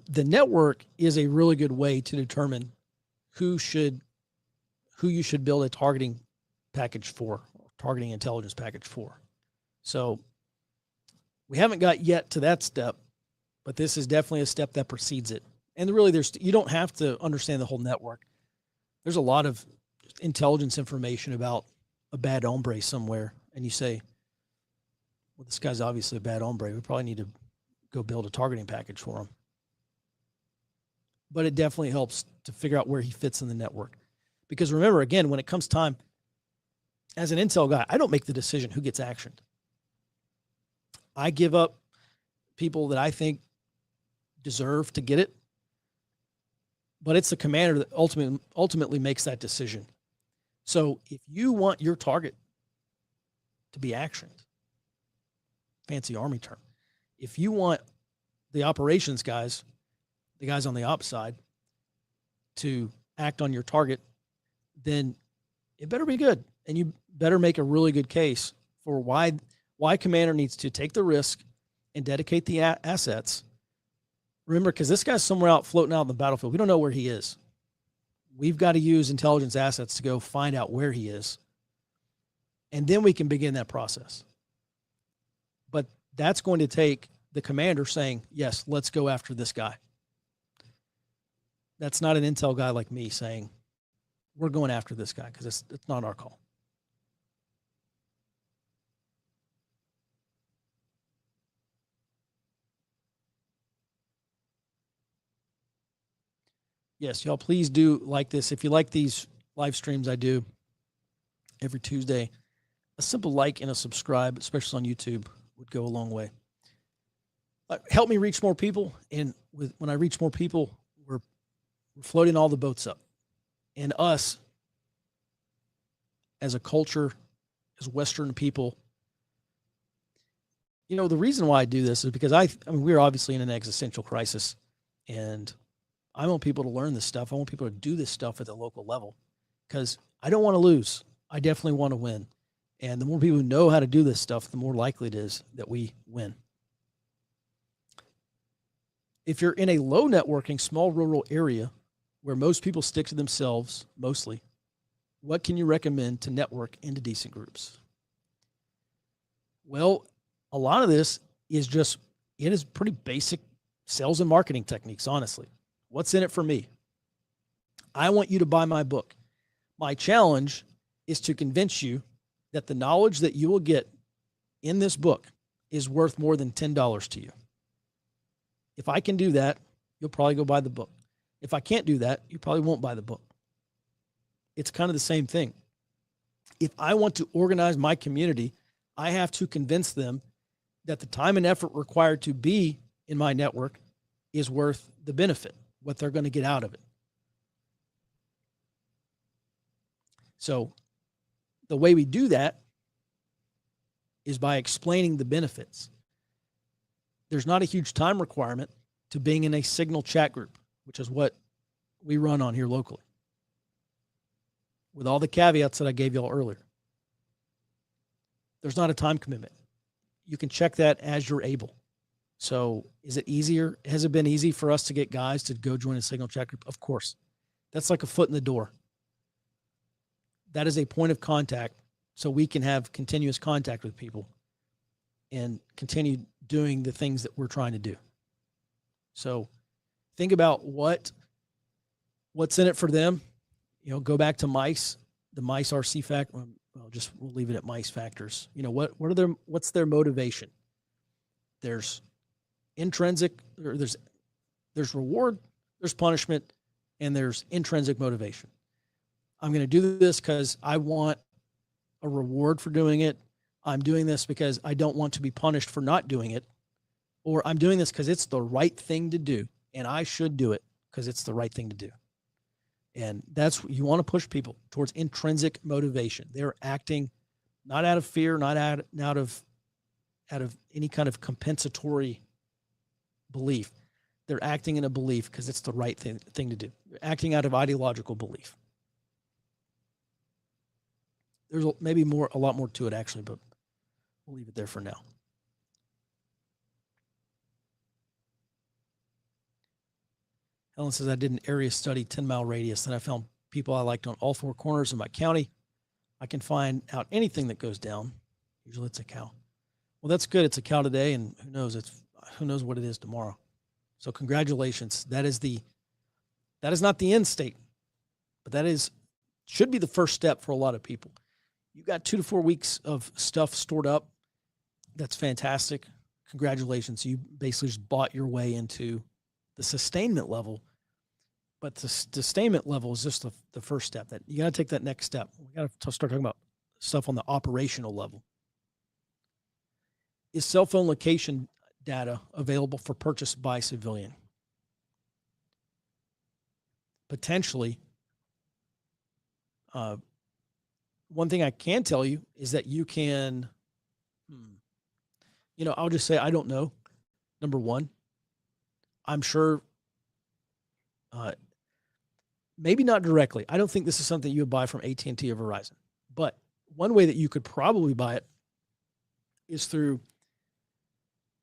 S2: the network is a really good way to determine who you should build a targeting package for, targeting intelligence package for. So we haven't got yet to that step, but this is definitely a step that precedes it. And really, you don't have to understand the whole network. There's a lot of intelligence information about a bad hombre somewhere, and you say, well, this guy's obviously a bad hombre. We probably need to go build a targeting package for him. But it definitely helps to figure out where he fits in the network. Because remember, again, when it comes time, as an intel guy, I don't make the decision who gets actioned. I give up people that I think deserve to get it, but it's the commander that ultimately makes that decision. So if you want your target to be actioned, fancy Army term, if you want the operations guys, the guys on the ops side, to act on your target, then it better be good. And you better make a really good case for why commander needs to take the risk and dedicate the assets. Remember, because this guy's somewhere out floating out on the battlefield. We don't know where he is. We've got to use intelligence assets to go find out where he is. And then we can begin that process. But that's going to take the commander saying, yes, let's go after this guy. That's not an intel guy like me saying, we're going after this guy, because it's not our call. Yes, y'all, please do like this. If you like these live streams I do every Tuesday, a simple like and a subscribe, especially on YouTube, would go a long way. Help me reach more people. And when I reach more people, we're floating all the boats up. And us, as a culture, as Western people, the reason why I do this is because I mean, we're obviously in an existential crisis, and I want people to learn this stuff. I want people to do this stuff at the local level, because I don't want to lose. I definitely want to win. And the more people who know how to do this stuff, the more likely it is that we win. If you're in a low networking, small rural area where most people stick to themselves mostly, what can you recommend to network into decent groups? Well, a lot of this is it is pretty basic sales and marketing techniques, honestly. What's in it for me? I want you to buy my book. My challenge is to convince you that the knowledge that you will get in this book is worth more than $10 to you. If I can do that, you'll probably go buy the book. If I can't do that, you probably won't buy the book. It's kind of the same thing. If I want to organize my community, I have to convince them that the time and effort required to be in my network is worth the benefit, what they're going to get out of it. So the way we do that is by explaining the benefits. There's not a huge time requirement to being in a Signal chat group, which is what we run on here locally, with all the caveats that I gave y'all earlier. There's not a time commitment. You can check that as you're able. So is it easier? Has it been easy for us to get guys to go join a Signal chat group? Of course. That's like a foot in the door. That is a point of contact, so we can have continuous contact with people and continue doing the things that we're trying to do. So think about what's in it for them. Go back to mice, the mice RC factor. We'll leave it at mice factors. What's their motivation? There's intrinsic, or there's reward, there's punishment, and there's intrinsic motivation. I'm going to do this because I want a reward for doing it. I'm doing this because I don't want to be punished for not doing it, or I'm doing this because it's the right thing to do and I should do it because it's the right thing to do. And that's, you want to push people towards intrinsic motivation. They're acting not out of fear, not out of any kind of compensatory belief. They're acting in a belief because it's the right thing to do. They're acting out of ideological belief. There's maybe a lot more to it actually, but we'll leave it there for now. Helen says, I did an area study, 10-mile radius, and I found people I liked on all four corners of my county. I can find out anything that goes down. Usually it's a cow. Well, that's good. It's a cow today, and who knows what it is tomorrow. So congratulations. That is not the end state, but should be the first step for a lot of people. You got 2 to 4 weeks of stuff stored up. That's fantastic. Congratulations. You basically just bought your way into the sustainment level, but the sustainment level is just the first step. That you got to take that next step. We got to start talking about stuff on the operational level. Is cell phone location data available for purchase by civilian? Potentially. One thing I can tell you is that you can, I'll just say, I don't know. Number one, I'm sure, maybe not directly. I don't think this is something you would buy from AT&T or Verizon, but one way that you could probably buy it is through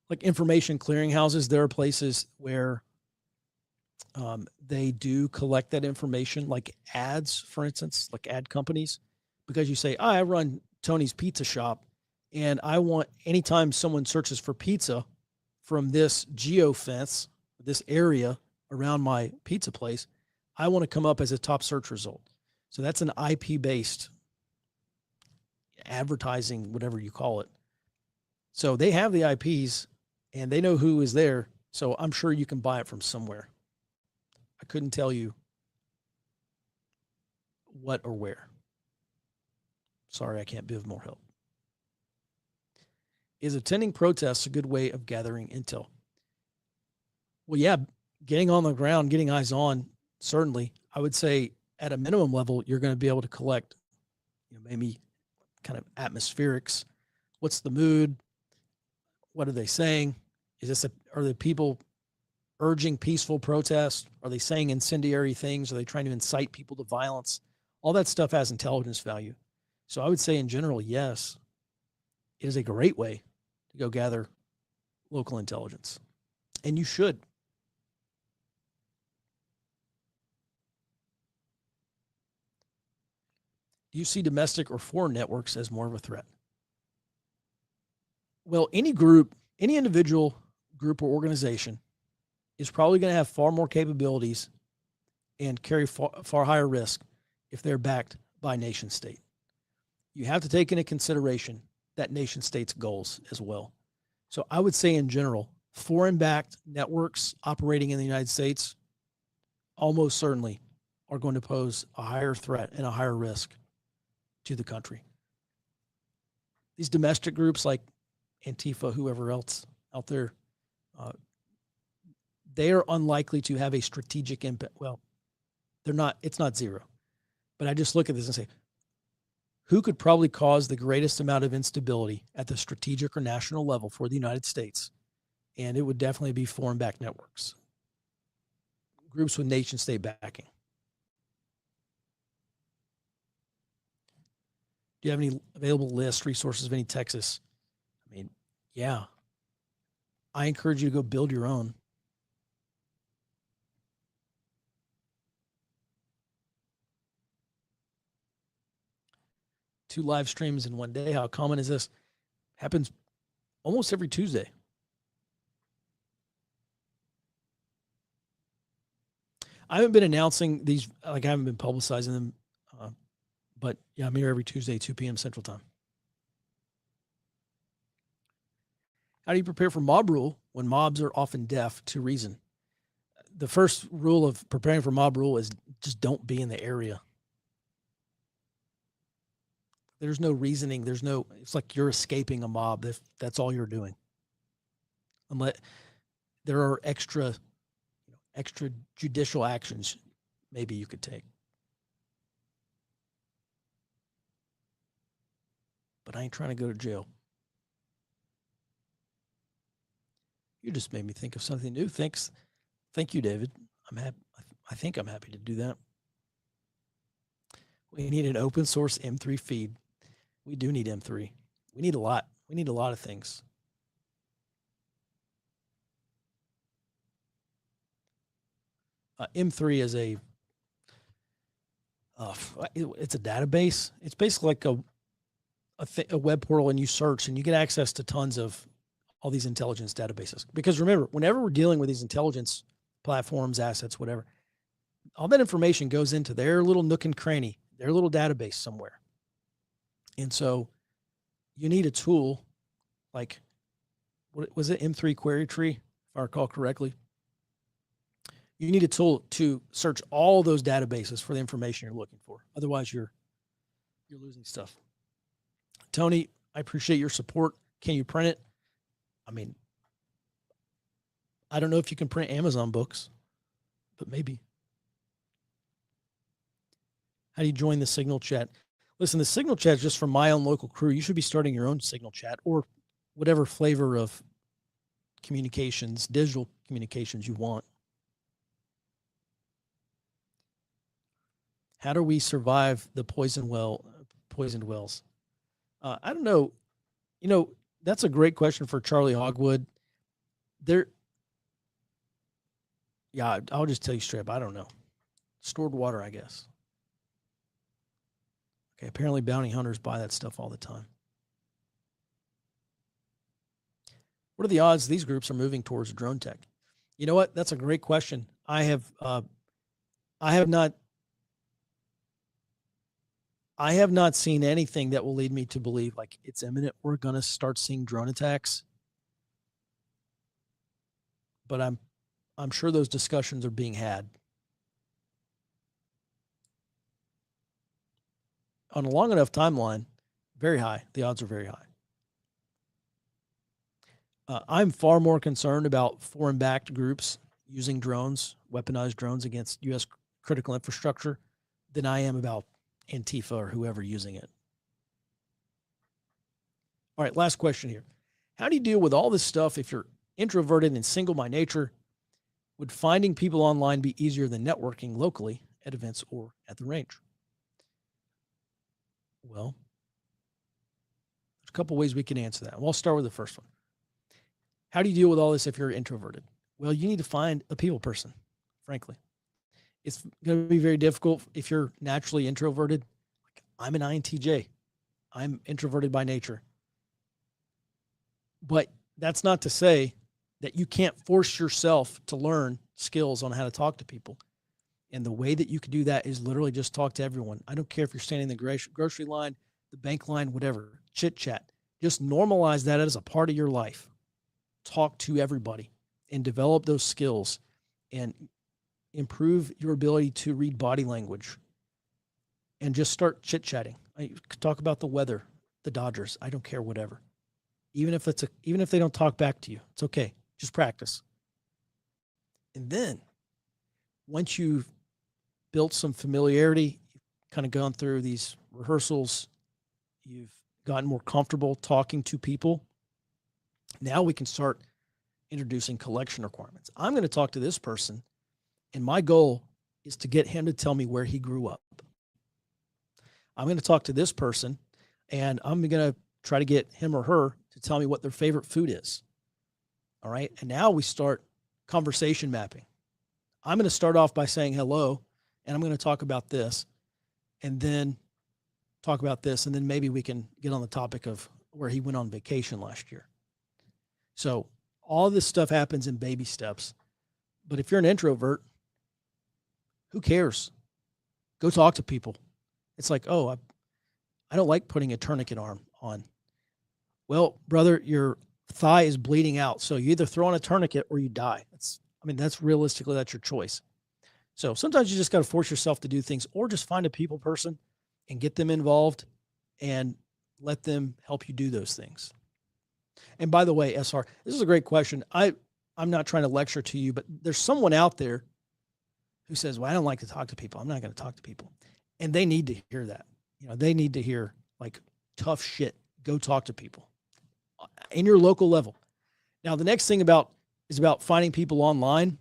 S2: like information clearinghouses. There are places where they do collect that information, like ads, for instance, like ad companies, because you say, I run Tony's Pizza Shop, and I want, anytime someone searches for pizza from this geofence, this area around my pizza place, I want to come up as a top search result. So that's an IP-based advertising, whatever you call it. So they have the IPs and they know who is there. So I'm sure you can buy it from somewhere. I couldn't tell you what or where. Sorry, I can't be of more help. Is attending protests a good way of gathering intel? Well, yeah, getting on the ground, getting eyes on, certainly. I would say at a minimum level, you're going to be able to collect, maybe kind of atmospherics. What's the mood? What are they saying? Are the people urging peaceful protest? Are they saying incendiary things? Are they trying to incite people to violence? All that stuff has intelligence value. So I would say in general, yes, it is a great way to go gather local intelligence. And you should. Do you see domestic or foreign networks as more of a threat? Well, any individual group or organization is probably going to have far more capabilities and carry far higher risk if they're backed by a nation state. You have to take into consideration that nation state's goals as well. So I would say in general, foreign-backed networks operating in the United States almost certainly are going to pose a higher threat and a higher risk to the country. These domestic groups like Antifa, whoever else out there, they are unlikely to have a strategic impact. Well, it's not zero. But I just look at this and say, who could probably cause the greatest amount of instability at the strategic or national level for the United States? And it would definitely be foreign-backed networks, groups with nation-state backing. Do you have any available lists, resources of any Texas? I mean, yeah. I encourage you to go build your own. Two live streams in one day. How common is this? Happens almost every Tuesday. I haven't been announcing these, like I haven't been publicizing them, but yeah, I'm here every Tuesday, 2 p.m. Central Time. How do you prepare for mob rule when mobs are often deaf to reason? The first rule of preparing for mob rule is just don't be in the area. There's no reasoning. It's like you're escaping a mob if that's all you're doing. Unless there are extra judicial actions maybe you could take. But I ain't trying to go to jail. You just made me think of something new. Thanks. Thank you, David. I'm happy. I think I'm happy to do that. We need an open source M3 feed. We do need M3. We need a lot. We need a lot of things. M3 is it's a database. It's basically like a web portal, and you search and you get access to tons of all these intelligence databases. Because remember, whenever we're dealing with these intelligence platforms, assets, whatever, all that information goes into their little nook and cranny, their little database somewhere. And so you need a tool like, what was it, M3 Query Tree, if I recall correctly. You need a tool to search all those databases for the information you're looking for. Otherwise, you're losing stuff. Tony, I appreciate your support. Can you print it? I mean, I don't know if you can print Amazon books, but maybe. How do you join the Signal chat? Listen, the Signal chat is just from my own local crew. You should be starting your own Signal chat or whatever flavor of communications, digital communications you want. How do we survive the poisoned wells? I don't know. That's a great question for Charlie Hogwood. I'll just tell you straight up, I don't know. Stored water, I guess. Okay, apparently bounty hunters buy that stuff all the time. What are the odds these groups are moving towards drone tech? You know what? That's a great question. I have not seen anything that will lead me to believe like it's imminent. We're going to start seeing drone attacks. But I'm sure those discussions are being had. On a long enough timeline, very high. The odds are very high. I'm far more concerned about foreign-backed groups using drones, weaponized drones against U.S. critical infrastructure than I am about Antifa or whoever using it. All right, last question here. How do you deal with all this stuff if you're introverted and single by nature? Would finding people online be easier than networking locally at events or at the range? Well, there's a couple ways we can answer that. Well, I'll start with the first one. How do you deal with all this if you're introverted? Well, you need to find a people person, frankly. It's going to be very difficult if you're naturally introverted. Like, I'm an INTJ. I'm introverted by nature. But that's not to say that you can't force yourself to learn skills on how to talk to people. And the way that you can do that is literally just talk to everyone. I don't care if you're standing in the grocery line, the bank line, whatever, chit chat. Just normalize that as a part of your life. Talk to everybody and develop those skills and improve your ability to read body language and just start chit chatting. Talk about the weather, the Dodgers. I don't care, whatever. Even if they don't talk back to you, it's okay. Just practice. And then once you've built some familiarity, you've kind of gone through these rehearsals, you've gotten more comfortable talking to people. Now we can start introducing collection requirements. I'm going to talk to this person, and my goal is to get him to tell me where he grew up. I'm going to talk to this person, and I'm going to try to get him or her to tell me what their favorite food is. All right. And now we start conversation mapping. I'm going to start off by saying hello, and I'm going to talk about this, and then talk about this, and then maybe we can get on the topic of where he went on vacation last year. So all this stuff happens in baby steps. But if you're an introvert, who cares? Go talk to people. It's like, oh, I don't like putting a tourniquet arm on. Well, brother, your thigh is bleeding out. So you either throw on a tourniquet or you die. That's realistically, that's your choice. So sometimes you just got to force yourself to do things, or just find a people person and get them involved and let them help you do those things. And by the way, SR, this is a great question. I'm not trying to lecture to you, but there's someone out there who says, well, I don't like to talk to people. I'm not going to talk to people. And they need to hear that. They need to hear like tough shit. Go talk to people in your local level. Now, the next thing is about finding people online.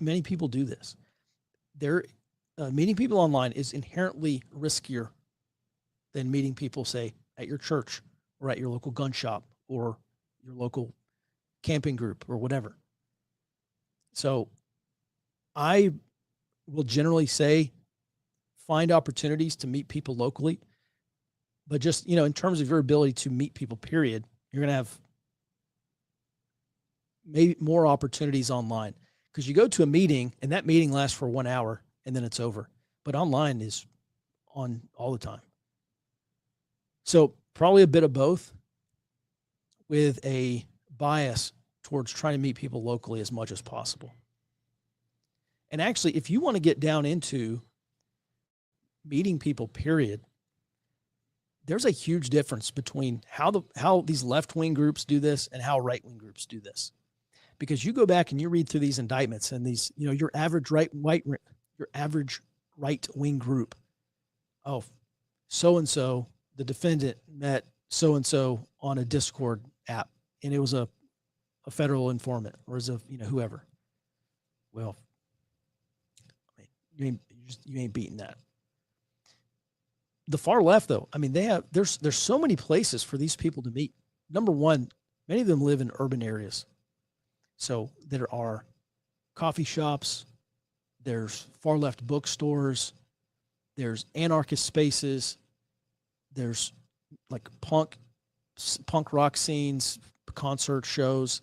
S2: Many people do this. Meeting people online is inherently riskier than meeting people, say, at your church or at your local gun shop or your local camping group or whatever. So I will generally say find opportunities to meet people locally, but just, in terms of your ability to meet people, period, you're going to have maybe more opportunities online, because you go to a meeting and that meeting lasts for 1 hour and then it's over, but online is on all the time. So probably a bit of both, with a bias towards trying to meet people locally as much as possible. And actually, if you want to get down into meeting people, period, there's a huge difference between how these left-wing groups do this and how right-wing groups do this. Because you go back and you read through these indictments and these, your average right-wing group. Oh, so-and-so, the defendant met so-and-so on a Discord app, and it was a federal informant, or as whoever. Well, you ain't beating that. The far left, though, there's so many places for these people to meet. Number one, many of them live in urban areas. So there are coffee shops, there's far left bookstores, there's anarchist spaces, there's like punk rock scenes, concert shows.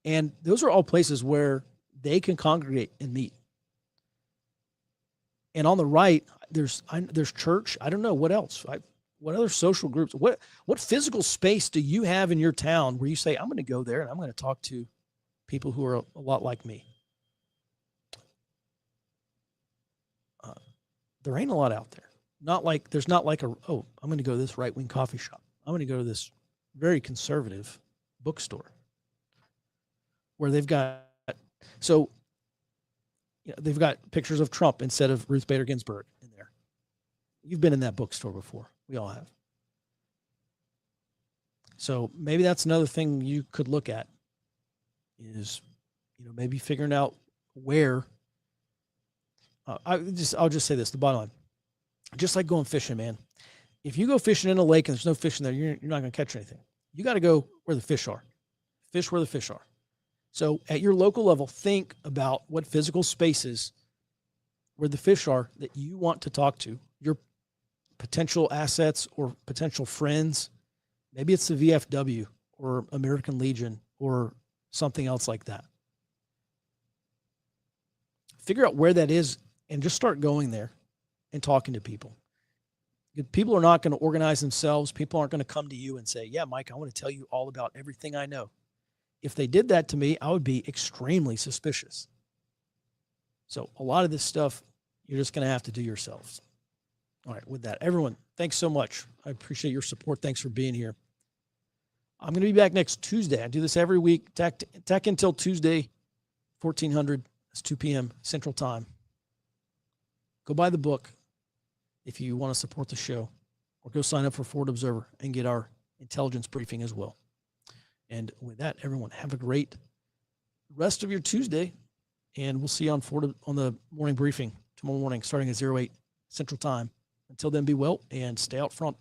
S2: And those are all places where they can congregate and meet. And on the right, there's church. I don't know what else. What other social groups? What physical space do you have in your town where you say, I'm going to go there and I'm going to talk to people who are a lot like me? There ain't a lot out there. There's not like I'm going to go to this right-wing coffee shop. I'm going to go to this very conservative bookstore where they've got pictures of Trump instead of Ruth Bader Ginsburg in there. You've been in that bookstore before. We all have. So maybe that's another thing you could look at is, maybe figuring out where. I'll just say this, the bottom line. Just like going fishing, man. If you go fishing in a lake and there's no fish in there, you're not going to catch anything. You got to go where the fish are. Fish where the fish are. So at your local level, think about what physical spaces where the fish are that you want to talk to, your potential assets or potential friends. Maybe it's the VFW or American Legion or something else like that. Figure out where that is and just start going there and talking to people. People are not going to organize themselves. People aren't going to come to you and say, yeah, Mike, I want to tell you all about everything I know. If they did that to me, I would be extremely suspicious. So a lot of this stuff, you're just going to have to do yourselves. All right, with that, everyone, thanks so much. I appreciate your support. Thanks for being here. I'm going to be back next Tuesday. I do this every week. Tech until Tuesday, 1400. It's 2 p.m. Central Time. Go buy the book if you want to support the show, or go sign up for Forward Observer and get our intelligence briefing as well. And with that, everyone, have a great rest of your Tuesday, and we'll see you on the morning briefing tomorrow morning, starting at 08 Central Time. Until then, be well and stay out front.